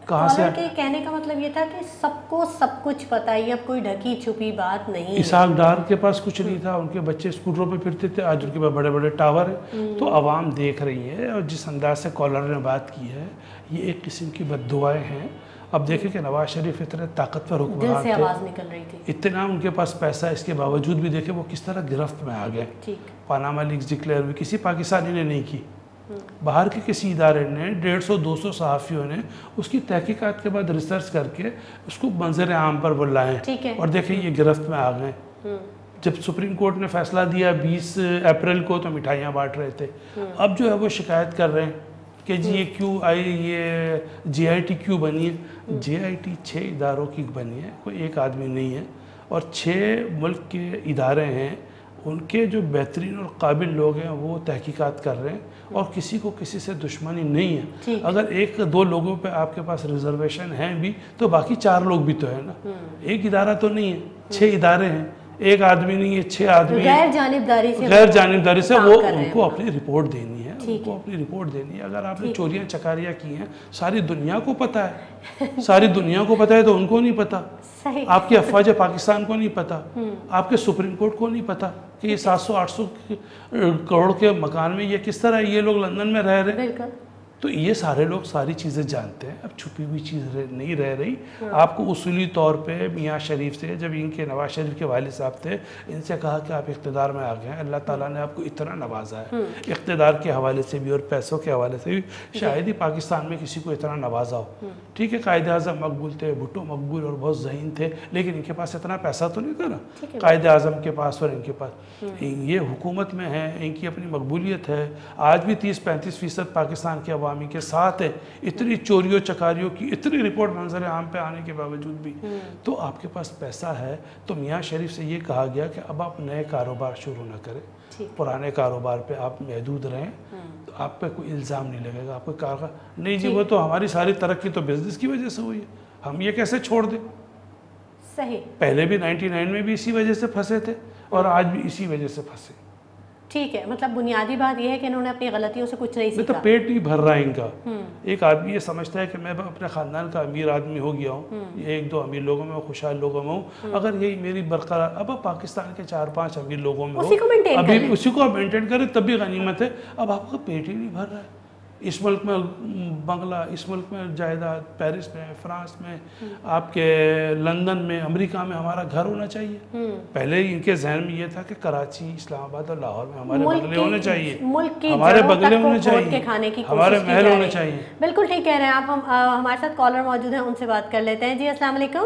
Speaker 1: कहाँ से के कहने का मतलब ये था कि सबको सब कुछ पता है, अब कोई ढकी छुपी बात नहीं।
Speaker 2: इसाक डार के पास कुछ नहीं था, उनके बच्चे स्कूटरों पे फिरते थे, आज उनके पास बड़े बड़े टावर है। तो आवाम देख रही है, और जिस अंदाज से कॉलर ने बात की है, ये एक किस्म की बद्दुआएं हैं। अब देखें कि नवाज शरीफ इतने ताकतवर हुक्मरान थे,
Speaker 1: आवाज़ निकल रही थी,
Speaker 2: इतना उनके पास पैसा, इसके बावजूद भी देखें वो किस तरह गिरफ्त में आ गए। पानामा लीक्स डिक्लेयर हुई, किसी पाकिस्तानी ने नहीं की, बाहर के किसी इदारे ने 150-200 सहाफ़ियों ने उसकी तहकीकात के बाद रिसर्च करके उसको मंजर आम पर बुलाएं, और देखें ये गिरफ्त में आ गए। जब सुप्रीम कोर्ट ने फैसला दिया 20 अप्रैल को, तो मिठाइयाँ बांट रहे थे। अब जो है वो शिकायत कर रहे हैं कि जी ये क्यों आई, ये JIT क्यों बनी है। JIT 6 इदारों की बनी है, कोई एक आदमी नहीं है, और 6 मुल्क के इदारे हैं, उनके जो बेहतरीन और काबिल लोग हैं वो तहकीकात कर रहे हैं, और किसी को किसी से दुश्मनी नहीं है। अगर 1-2 लोगों पे आपके पास रिजर्वेशन है भी, तो बाकी 4 लोग भी तो है ना। एक इदारा तो नहीं है, 6 इदारे हैं, एक आदमी नहीं है, 6 आदमी।
Speaker 1: गैर जानिबदारी से
Speaker 2: वो उनको अपनी रिपोर्ट देनी है, उनको अपनी रिपोर्ट देनी है। अगर आपने चोरियां चकारियां की हैं, सारी दुनिया को पता है, सारी दुनिया को पता है, तो उनको नहीं पता। आपकी अफवाज पाकिस्तान को नहीं पता, आपके सुप्रीम कोर्ट को नहीं पता कि ये 700-800 करोड़ के मकान में ये किस तरह ये लोग लंदन में रह रहे हैं। तो ये सारे लोग सारी चीज़ें जानते हैं। अब छुपी हुई चीज़ नहीं रह रही। आपको उसूली तौर पे मियाँ शरीफ से, जब इनके नवाज शरीफ के वालिद साहब थे, इनसे कहा कि आप इक़्तिदार में आ गए हैं, अल्लाह ताला ने आपको इतना नवाजा है, इक़्तिदार के हवाले से भी और पैसों के हवाले से भी, शायद ही पाकिस्तान में किसी को इतना नवाजा हो। ठीक है, कायदे आज़म मकबूल थे, भुट्टो मकबूल और बहुत ज़हीन थे, लेकिन इनके पास इतना पैसा तो नहीं था ना कायदे आज़म के पास और इनके पास। ये हुकूमत में है, इनकी अपनी मकबूलियत है। आज भी 30-35% पाकिस्तान के अवामी के साथ है। इतनी चोरियों चकारियों की इतनी रिपोर्ट मंजर आम पे आने के बावजूद भी, तो आपके पास पैसा है। तो मियाँ शरीफ से ये कहा गया कि अब आप नए कारोबार शुरू ना करें, पुराने कारोबार पे आप महदूद रहें, तो आप पे कोई इल्ज़ाम नहीं लगेगा। आपको कारोबार नहीं जी, वो तो हमारी सारी तरक्की तो बिजनेस की वजह से हुई है, हम ये कैसे छोड़ दें।
Speaker 1: सही,
Speaker 2: पहले भी 99 में भी इसी वजह से फंसे थे, और आज भी इसी वजह से फंसे।
Speaker 1: ठीक है, मतलब बुनियादी बात यह है कि इन्होंने अपनी गलतियों से कुछ नहीं सीखा।
Speaker 2: तो पेट नहीं भर रहा है इनका। एक आदमी ये समझता है कि मैं अपने ख़ानदान का अमीर आदमी हो गया हूँ, ये 1-2 अमीर लोगों में, खुशहाल लोगों में हूँ। अगर यही मेरी बरकरार, अब पाकिस्तान के 4-5 अमीर लोगों में हो, अभी उसी को मेंटेन करें तब भी गनीमत है। अब आपका पेट ही नहीं भर रहा है। इस मुल्क में बंगला, इस मुल्क में जायदाद, पेरिस में, फ्रांस में, आपके लंदन में, अमेरिका में हमारा घर होना चाहिए। पहले इनके जहन में ये था कि कराची, इस्लामाबाद और लाहौर में हमारे बंगले होने चाहिए, हमारे बंगले होने चाहिए, हमारे महल होने चाहिए।
Speaker 1: बिल्कुल ठीक कह रहे हैं आप। हम हमारे साथ कॉलर मौजूद हैं, उनसे बात कर लेते हैं। जी अस्सलाम वालेकुम।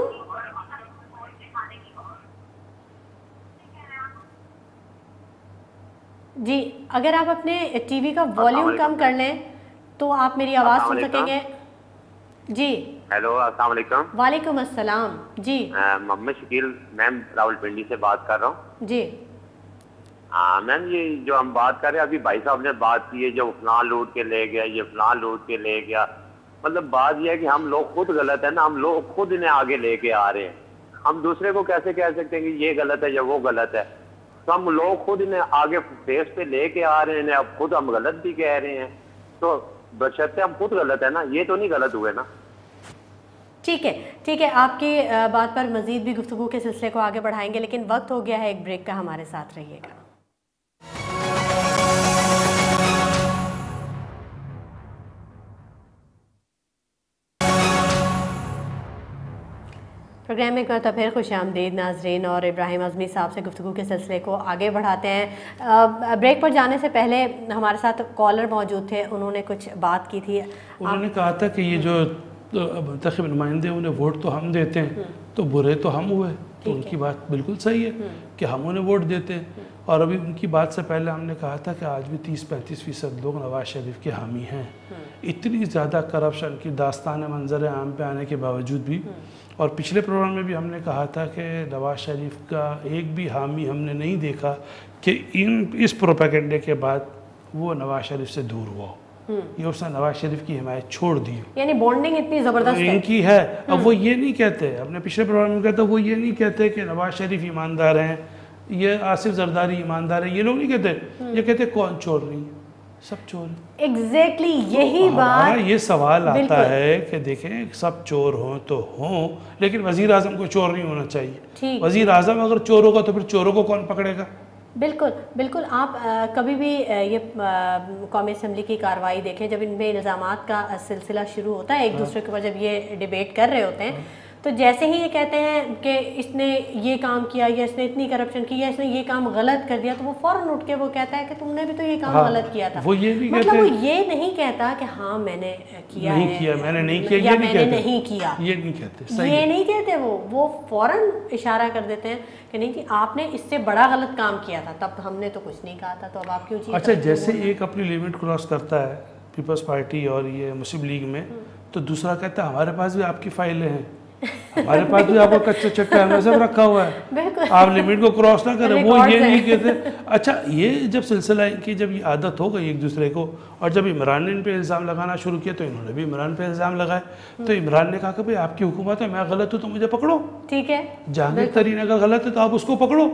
Speaker 1: जी, अगर आप अपने टीवी का वॉल्यूम कम कर लें तो आप मेरी आवाज़ सुन सकेंगे। जी
Speaker 6: हेलो, अस्सलाम वालेकुम।
Speaker 1: वालेकुम अस्सलाम। जी
Speaker 6: मोहम्मद शकील मैम, रावलपिंडी से बात कर रहा हूँ।
Speaker 1: जी
Speaker 6: मैम, ये जो हम बात कर रहे हैं, अभी भाई साहब ने बात की है, जो फलां लूट के ले गया, ये फलां लूट के ले गया। मतलब बात यह है कि हम लोग खुद गलत है ना, हम लोग खुद इन्हें आगे लेके आ रहे हैं। हम दूसरे को कैसे कह सकते हैं कि ये गलत है या वो गलत है। तो हम लोग खुद इन्हें आगे फेस पे लेके आ रहे हैं, अब खुद हम गलत भी कह रहे हैं। तो बशर्ते हम खुद गलत है ना, ये तो नहीं गलत हुए ना।
Speaker 1: ठीक है, ठीक है, आपकी बात पर मजीद भी गुफ्तगू के सिलसिले को आगे बढ़ाएंगे, लेकिन वक्त हो गया है एक ब्रेक का। हमारे साथ रहिएगा। प्रोग्राम में एक बार फिर खुशामदीद नाजरीन, और इब्राहिम आज़मी साहब से गुफ्तगू के सिलसिले को आगे बढ़ाते हैं। ब्रेक पर जाने से पहले हमारे साथ कॉलर मौजूद थे, उन्होंने कुछ बात की थी।
Speaker 2: उन्होंने कहा था कि ये जो मुंतखब नुमाइंदे, उन्हें वोट तो हम देते हैं, तो बुरे तो हम हुए। तो उनकी बात बिल्कुल सही है कि हम उन्हें वोट देते हैं। और अभी उनकी बात से पहले हमने कहा था कि आज भी 30-35% लोग नवाज शरीफ के हामी हैं। इतनी ज़्यादा करप्शन की दास्तान मंजर आम पे आने के बावजूद भी और पिछले प्रोग्राम में भी हमने कहा था कि नवाज शरीफ का एक भी हामी हमने नहीं देखा कि इस प्रोपेगेंडे के बाद वो नवाज शरीफ से दूर हुआ। ये उसने नवाज शरीफ की हिमायत छोड़ दी,
Speaker 1: यानी बॉन्डिंग इतनी जबरदस्त
Speaker 2: इनकी है। अब वो ये नहीं कहते, अपने पिछले प्रोग्राम में कहते वो ये नहीं कहते कि नवाज शरीफ ईमानदार हैं, ये आसिफ जरदारी ईमानदार है, ये लोग नहीं कहते। ये कहते कौन चोर नहीं है, सब चोर है।
Speaker 1: एग्जैक्टली यही बात
Speaker 2: ये सवाल आता है कि देखें सब चोर हों तो हों, लेकिन वजीर आजम को चोर नहीं होना चाहिए। वजीर आजम अगर चोर होगा तो फिर चोरों को कौन पकड़ेगा?
Speaker 1: बिल्कुल बिल्कुल। आप कभी भी ये कौमी असम्बली की कार्रवाई देखें, जब इनमें इल्ज़ामात का सिलसिला शुरू होता है एक दूसरे के ऊपर, जब ये डिबेट कर रहे होते हैं, तो जैसे ही ये कहते हैं कि इसने ये काम किया या इसने इतनी करप्शन की या इसने ये काम गलत कर दिया, तो वो फौरन उठ के वो कहता है कि तुमने भी तो ये काम गलत किया था।
Speaker 2: वो ये नहीं
Speaker 1: मतलब वो ये नहीं कहता कि हाँ मैंने किया
Speaker 2: नहीं
Speaker 1: है,
Speaker 2: किया, मैंने नहीं किया,
Speaker 1: या
Speaker 2: ये
Speaker 1: मैंने नहीं किया,
Speaker 2: ये नहीं कहते,
Speaker 1: ये नहीं कहते। वो फौरन इशारा कर देते हैं कि नहीं जी आपने इससे बड़ा गलत काम किया था, तब हमने तो कुछ नहीं कहा था, तो अब आप क्यों चीज़।
Speaker 2: अच्छा, जैसे एक अपनी लिमिट क्रॉस करता है पीपल्स पार्टी और ये मुस्लिम लीग में, तो दूसरा कहता है हमारे पास भी आपकी फाइलें हैं, हमारे पास भी आपका कच्चा चक्का हमें सब रखा हुआ है, आप लिमिट को क्रॉस ना करें। वो ये नहीं कहते। अच्छा, ये जब सिलसिला इनकी जब ये आदत हो गई एक दूसरे को, और जब इमरान ने इन पे इल्ज़ाम लगाना शुरू किया तो इन्होंने भी इमरान पे इल्ज़ाम लगाए। तो इमरान ने कहा कि भाई आपकी हुकूमत है, मैं गलत हूँ तो मुझे पकड़ो। ठीक है, जहांगीर तरीन अगर गलत है तो आप उसको पकड़ो,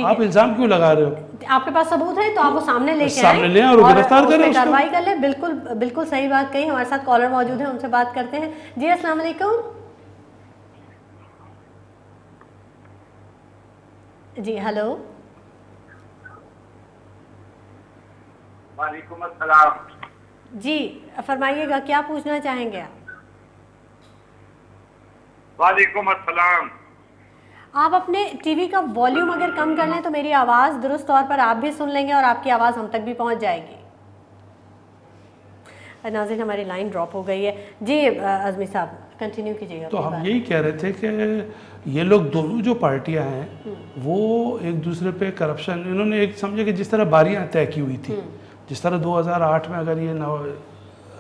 Speaker 2: आप इल्ज़ाम क्यों लगा रहे हो? आपके पास सबूत है तो आप वो सामने लेके आए और गिरफ्तार करें, कार्रवाई कर ले। बिल्कुल बिल्कुल सही बात कही। हमारे साथ कॉलर मौजूद है, उनसे बात करते हैं। जी अस्सलाम वालेकुम। जी हेलो।
Speaker 7: वालेकुम अस्सलाम।
Speaker 1: जी फरमाइएगा, क्या पूछना चाहेंगे आप?
Speaker 7: वालेकुम अस्सलाम।
Speaker 1: आप अपने टीवी का वॉल्यूम अगर कम कर लें तो मेरी आवाज़ दुरुस्त तौर पर आप भी सुन लेंगे और आपकी आवाज़ हम तक भी पहुंच जाएगी। नाज़रीन हमारी लाइन ड्रॉप हो गई है। जी अज़मी साहब कंटिन्यू कीजिएगा।
Speaker 2: तो हम यही कह रहे थे कि ये लोग दोनों जो पार्टियां हैं वो एक दूसरे पे करप्शन, इन्होंने एक समझे कि जिस तरह बारियां तय की हुई थी, जिस तरह 2008 में अगर ये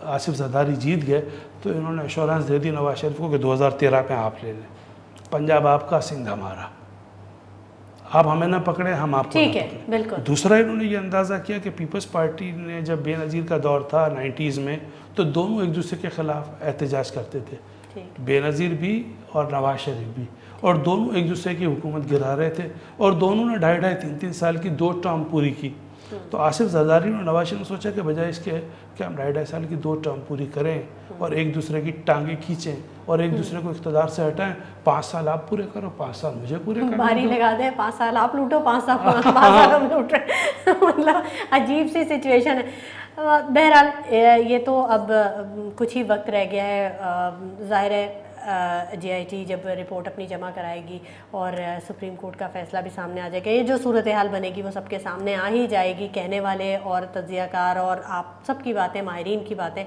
Speaker 2: आसिफ जरदारी जीत गए तो इन्होंने एश्योरेंस दे दी नवाज शरीफ को कि 2013 में आप ले लें, पंजाब आपका, सिंध हमारा, आप हमें ना पकड़े हम आपको ना पकड़े। बिल्कुल। दूसरा इन्होंने ये अंदाज़ा किया कि पीपल्स पार्टी ने जब बेनज़ीर का दौर था 90s में, तो दोनों एक दूसरे के खिलाफ एहतजाज करते थे, बेनज़ीर भी और नवाज शरीफ भी, और दोनों एक दूसरे की हुकूमत गिरा रहे थे, और दोनों ने 2.5-3 साल की 2 टर्म पूरी की। तो आसिफ जरदारी और नवाज शरीफ ने सोचा कि बजाय इसके कि हम 2.5 साल की 2 टर्म पूरी करें और एक दूसरे की टांगे खींचें और एक दूसरे को इख्तिदार से हटाएं, 5 साल आप पूरे करो, 5 साल मुझे पूरे करो,
Speaker 1: बारी लगा दें, 5 साल आप लूटो, 5 साल हम लूट रहे। मतलब अजीब सी सिचुएशन है। बहरहाल ये तो अब कुछ ही वक्त रह गया है। ज़ाहिर है JIT जब रिपोर्ट अपनी जमा कराएगी और सुप्रीम कोर्ट का फैसला भी सामने आ जाएगा, ये जो सूरत हाल बनेगी वो सबके सामने आ ही जाएगी। कहने वाले और तज्ज़ियाकार और आप सबकी बातें, माहिरीन की बातें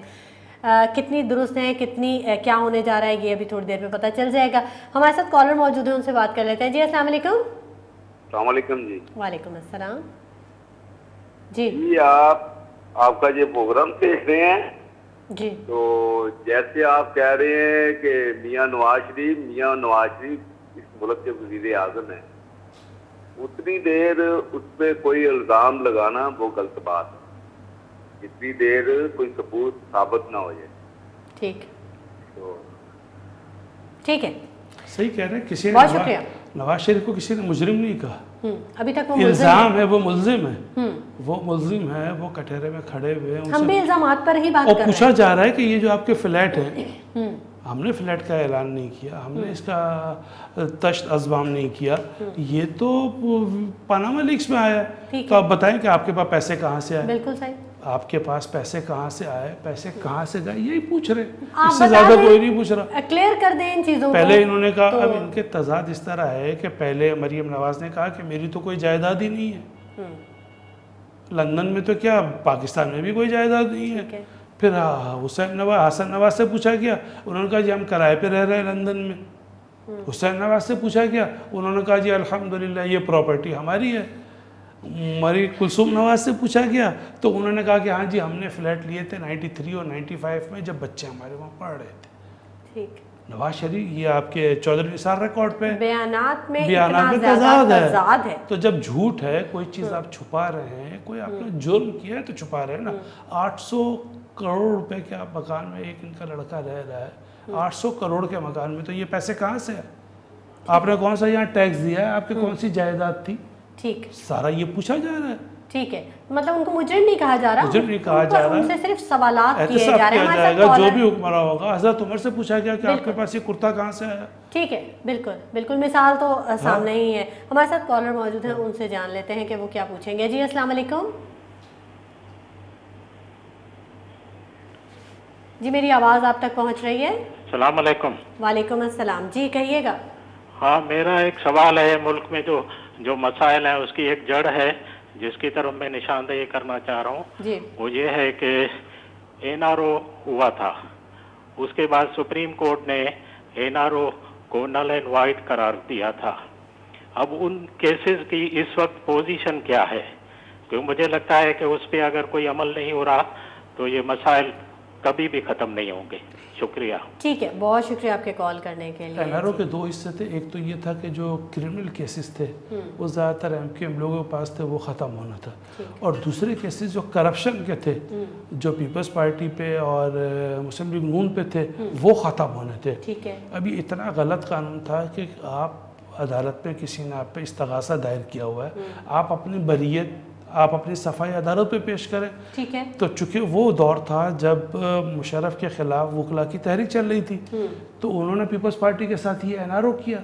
Speaker 1: कितनी दुरुस्त हैं, कितनी क्या होने जा रहा है, ये अभी थोड़ी देर में पता चल जाएगा। हमारे साथ कॉलर मौजूद है, उनसे बात कर लेते हैं। जी अस्सलाम वालेकुम।
Speaker 6: अस्सलाम वालेकुम जी।
Speaker 1: वालेकुम अस्सलाम। जी
Speaker 6: आपका ये प्रोग्राम देख रहे हैं
Speaker 1: जी,
Speaker 6: तो जैसे आप कह रहे हैं कि मियां नवाज शरीफ इस मुल्क के वज़ीर आज़म हैं, उतनी देर उस पर कोई इल्ज़ाम लगाना वो गलत बात है, जितनी देर कोई सबूत साबित ना हो जाए।
Speaker 1: ठीक,
Speaker 6: तो
Speaker 2: ठीक है, सही कह रहे हैं। किसी
Speaker 1: बहुत शुक्रिया।
Speaker 2: नवाज शरीफ को किसी ने मुजरिम नहीं कहा,
Speaker 1: अभी तक वो
Speaker 2: इल्जाम है, वो मुल्जिम है, वो मुल्जिम है, वो कटहरे में खड़े हुए हैं,
Speaker 1: हम भी इल्जामात पर ही बात कर रहे हैं।
Speaker 2: पूछा जा रहा है कि ये जो आपके फ्लैट हैं, हमने फ्लैट का ऐलान नहीं किया, हमने इसका तश्त अज़वाम नहीं किया, ये तो पनामा लीक्स में आया, तो आप बताएं कि आपके पास पैसे कहाँ से आए? बिल्कुल सही, आपके पास पैसे कहाँ से आए, पैसे कहाँ से गए, यही पूछ रहे, इससे ज्यादा कोई नहीं पूछ रहा।
Speaker 1: क्लियर कर दें इन चीजों को।
Speaker 2: पहले इन्होंने कहा, अब इनके तजाद इस तरह है कि पहले मरियम नवाज ने कहा कि मेरी तो कोई जायदाद ही नहीं है, लंदन में तो क्या पाकिस्तान में भी कोई जायदाद नहीं है। फिर हसन नवाज से पूछा गया, उन्होंने कहा जी हम किराए पे रह रहे हैं लंदन में। हुसैन नवाज से पूछा गया, उन्होंने कहा जी अल्हम्दुलिल्लाह ये प्रॉपर्टी हमारी है। मरी कुलसुम नवाज से पूछा गया तो उन्होंने कहा कि हाँ जी हमने फ्लैट लिए थे 93 और 95 में, जब बच्चे हमारे वहाँ पढ़ रहे थे।
Speaker 1: ठीक,
Speaker 2: नवाज शरीफ ये आपके चौधरी निसार रिकॉर्ड पे
Speaker 1: बयानात में
Speaker 2: तजाद
Speaker 1: है।
Speaker 2: तो जब झूठ है, कोई चीज़ आप छुपा रहे हैं, कोई आपने जुर्म किया है तो छुपा रहे हैं ना। 800 करोड़ रुपए के आप मकान में, एक इनका लड़का रह रहा है, 800 करोड़ के मकान में, तो ये पैसे कहाँ से है? आपने कौन सा यहाँ टैक्स दिया है? आपकी कौन सी जायदाद थी?
Speaker 1: ठीक,
Speaker 2: सारा ये पूछा जा रहा है।
Speaker 1: ठीक है, मतलब उनको मुजरिम नहीं कहा जा रहा,
Speaker 2: मुजरिम नहीं कहा जा रहा,
Speaker 1: उनसे सिर्फ सवालात किए जा रहे हैं।
Speaker 2: जाएगा जो भी हुक्मरान होगा। हजरत उमर से पूछा गया कि आपके पास ये कुर्ता कहाँ से आया?
Speaker 1: ठीक है, बिल्कुल बिल्कुल, मिसाल तो सामने ही है। हमारे साथ कॉलर मौजूद हैं, उनसे जान लेते हैं कि वो क्या पूछेंगे। जी अस्सलाम वालेकुम। जी मेरी आवाज़ आप तक पहुँच रही है?
Speaker 8: सलाम अलैकुम।
Speaker 1: वालेकुम अस्सलाम। जी कहिएगा।
Speaker 8: हाँ, मेरा एक सवाल है। मुल्क में जो मसाइल हैं उसकी एक जड़ है जिसकी तरफ मैं निशानदेही करना चाह रहा हूँ। वो ये है कि एनआरओ हुआ था, उसके बाद सुप्रीम कोर्ट ने एनआरओ को नल एंड वाइड करार दिया था। अब उन केसेस की इस वक्त पोजीशन क्या है? क्योंकि मुझे लगता है कि उस पर अगर कोई अमल नहीं हो रहा तो ये मसाइल कभी भी ख़त्म नहीं होंगे। शुक्रिया।
Speaker 1: ठीक है, बहुत शुक्रिया आपके कॉल करने के लिए।
Speaker 2: एनआरओ के दो हिस्से थे। एक तो ये था कि जो क्रिमिनल केसेस थे वो ज़्यादातर एमक्यूएम लोगों के पास थे, वो ख़त्म होना था। और दूसरे केसेस जो करप्शन के थे, जो पीपल्स पार्टी पे और मुस्लिम लीग नून पे थे, वो ख़त्म होने थे।
Speaker 1: ठीक है।
Speaker 2: अभी इतना गलत कानून था कि आप अदालत में किसी ने आप पे इस्तगासा दायर किया हुआ है, आप अपनी बरीयत, आप अपनी सफाई अदालत पे पेश करें।
Speaker 1: ठीक है।
Speaker 2: तो चूंकि वो दौर था जब मुशर्रफ के खिलाफ वकला की तहरीक चल रही थी, तो उन्होंने पीपल्स पार्टी के साथ ये एनआरओ किया।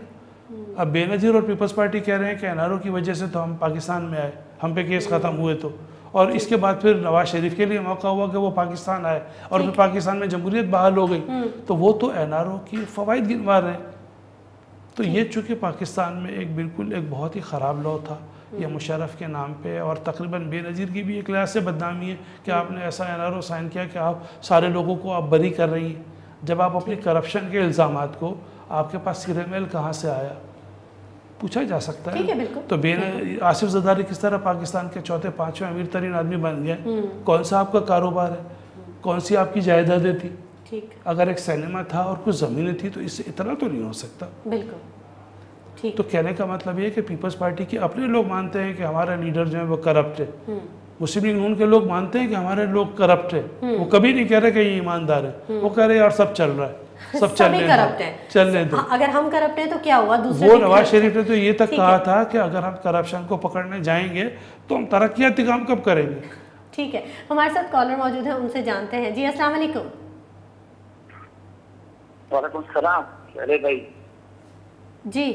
Speaker 2: अब बेनज़ीर और पीपल्स पार्टी कह रहे हैं कि एनआरओ की वजह से तो हम पाकिस्तान में आए, हम पे केस ख़त्म हुए। तो और इसके बाद फिर नवाज शरीफ के लिए मौका हुआ कि वो पाकिस्तान आए और फिर पाकिस्तान में जमहूरियत बहाल हो गई। तो वो तो एनआरओ की फ़वाइद गिनवा रहे हैं। तो ये चूँकि पाकिस्तान में एक बिल्कुल एक बहुत ही ख़राब लॉ था, या मुशर्रफ के नाम पे, और तकरीबन बेनज़ीर की भी एक लिहाज से बदनामी है कि आपने ऐसा एनआरओ साइन किया कि आप सारे लोगों को आप बरी कर रही हैं। जब आप अपनी करप्शन के इल्ज़ामात को, आपके पास सिरेमेल कहाँ से आया, पूछा जा सकता है। तो आसिफ ज़रदारी किस तरह पाकिस्तान के चौथे पाँचवें अमीर तरीन आदमी बन गए? कौन सा आपका कारोबार है? कौन सी आपकी जायदादें थी? अगर एक सिनेमा था और कुछ ज़मीनें थी तो इससे इतना तो नहीं हो सकता।
Speaker 1: बिल्कुल।
Speaker 2: तो कहने का मतलब ये है कि पीपल्स पार्टी के अपने लोग मानते हैं कि हमारा लीडर जो है वो करप्ट है, मुस्लिम लीग नून के लोग मानते हैं कि हमारे लोग करप्ट है। वो कभी नहीं कह रहे कि ये ईमानदार है, वो कह रहे यार सब चल रहा है, सब चलने दो।
Speaker 1: अगर हम करप्ट हैं तो क्या हुआ? दूसरे
Speaker 2: वो नवाज शरीफ ने तो ये तक कहा था कि अगर हम करप्शन को पकड़ने जाएंगे तो हम तरक्याती काम कब करेंगे।
Speaker 1: ठीक है, हमारे साथ कॉलर मौजूद है, उनसे जानते हैं। जी अस्सलाम वालेकुम।
Speaker 9: वालेकुम सलाम। अरे भाई
Speaker 1: जी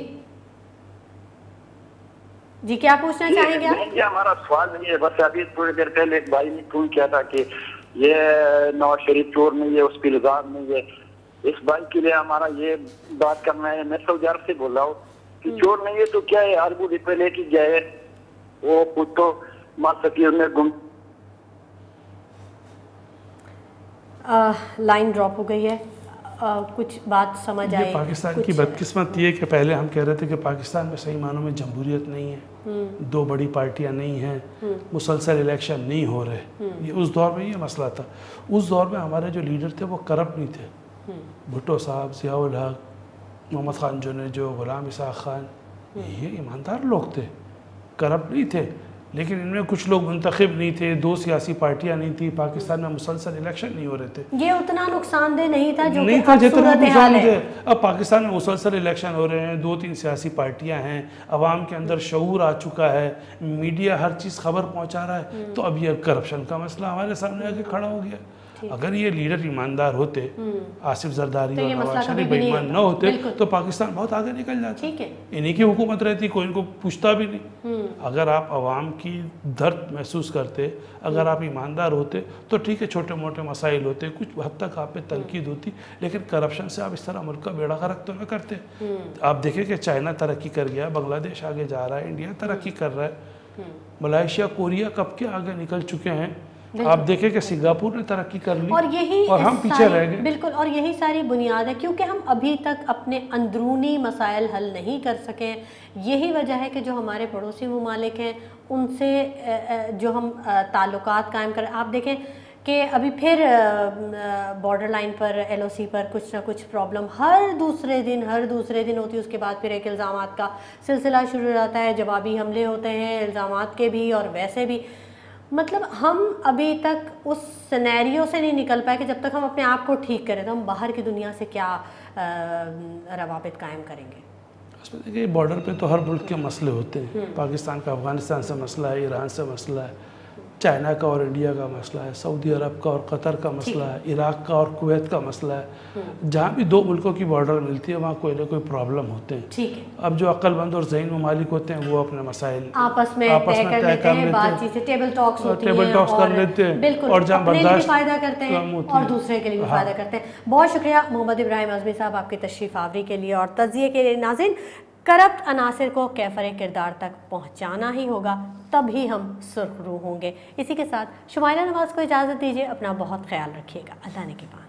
Speaker 1: जी, क्या पूछना चाहेंगे आप?
Speaker 9: ये हमारा सवाल नहीं है, बस अभी थोड़ी देर पहले एक भाई ने फोन किया था कि ये नवाज शरीफ चोर नहीं है, उस पर इल्जाम नहीं है। इस भाई के लिए हमारा ये बात करना है। मैं सऊदी अरब से बोल रहा हूँ कि चोर नहीं है तो क्या है, अरबों रुपए लेके गए, वो खुद तो मार सकी में गुम।
Speaker 1: लाइन ड्रॉप हो गई है। कुछ बात समझ आई।
Speaker 2: पाकिस्तान की बदकिस्मत ये कि पहले हम कह रहे थे कि पाकिस्तान में सही मानों में जमहूरियत नहीं है, दो बड़ी पार्टियां नहीं हैं, मुसलसल इलेक्शन नहीं हो रहे। ये उस दौर में ये मसला था। उस दौर में हमारे जो लीडर थे वो करप्ट नहीं थे। भुट्टो साहब, ज़ियाउल हक, मोहम्मद खान जुनेजो, गुलाम इसाक खान, ये ईमानदार लोग थे, करप्ट नहीं थे। लेकिन इनमें कुछ लोग मुंतखब नहीं थे, दो सियासी पार्टियां नहीं थी, पाकिस्तान में मुसलसल इलेक्शन नहीं हो रहे थे।
Speaker 1: ये उतना नुकसानदेह नहीं था जो
Speaker 2: नहीं था जितना नुकसान थे। अब पाकिस्तान में मुसलसल इलेक्शन हो रहे हैं, दो तीन सियासी पार्टियां हैं, अवाम के अंदर शऊर आ चुका है, मीडिया हर चीज़ खबर पहुंचा रहा है, तो अब ये करप्शन का मसला हमारे सामने आके खड़ा हो गया। अगर ये लीडर ईमानदार होते, आसिफ जरदारी और नवाज शरीफ बेईमान न होते, तो पाकिस्तान बहुत आगे निकल जाता। इन्हीं की हुकूमत रहती, कोई इनको पूछता भी नहीं। अगर आप अवाम की दर्द महसूस करते, अगर आप ईमानदार होते, तो ठीक है, छोटे मोटे मसाइल होते, कुछ हद तक आप पे तनकीद होती, लेकिन करप्शन से आप इस तरह मुल्क का बेड़ा गर्क तो न करते। आप देखें कि चाइना तरक्की कर गया, बांग्लादेश आगे जा रहा है, इंडिया तरक्की कर रहा है, मलेशिया, कोरिया कब के आगे निकल चुके हैं। आप देखें कि सिंगापुर ने तरक्की कर ली और हम पीछे रह गए।
Speaker 1: बिल्कुल, और यही सारी बुनियाद है क्योंकि हम अभी तक अपने अंदरूनी मसाइल हल नहीं कर सके। यही वजह है कि जो हमारे पड़ोसी ममालिक हैं उनसे जो हम ताल्लुकात कायम करें। आप देखें कि अभी फिर बॉर्डर लाइन पर LOC पर कुछ ना कुछ प्रॉब्लम हर दूसरे दिन होती है। उसके बाद फिर एक इल्ज़ामात का सिलसिला शुरू हो जाता है, जवाबी हमले होते हैं इल्ज़ामात के भी और वैसे भी। मतलब हम अभी तक उस सिनेरियो से नहीं निकल पाए कि जब तक हम अपने आप को ठीक करें तो हम बाहर की दुनिया से क्या रवाबित कायम करेंगे।
Speaker 2: उसमें देखिए बॉर्डर पे तो हर मुल्क के मसले होते हैं। पाकिस्तान का अफ़गानिस्तान से मसला है, ईरान से मसला है, चाइना का और इंडिया का मसला है, सऊदी अरब का और कतर का मसला है, इराक का और कुवैत का मसला है। जहाँ भी दो मुल्कों की बॉर्डर मिलती है वहाँ कोई ना कोई प्रॉब्लम होते हैं।
Speaker 1: ठीक है।
Speaker 2: अब जो अक्लमंद और ज़हीन ममालिक होते हैं वो अपने मसाइल
Speaker 1: आपस में तय कर लेते हैं, बातचीत टेबल टॉक्स
Speaker 2: कर लेते हैं और जहाँ बर्दाश्त
Speaker 1: फायदा करते हैं और दूसरे के लिए भी फायदा करते हैं। बहुत शुक्रिया मोहम्मद इब्राहिम अज़मी साहब आपकी तशरीफ़ आवरी के लिए और तज़िये के लिए। नाज़रीन, करप्ट अनासिर को कैफरे किरदार तक पहुंचाना ही होगा, तभी हम सुर्खरू होंगे। इसी के साथ शुमाइला नवाज़ को इजाज़त दीजिए। अपना बहुत ख्याल रखिएगा। अल्लाह ने के बाद।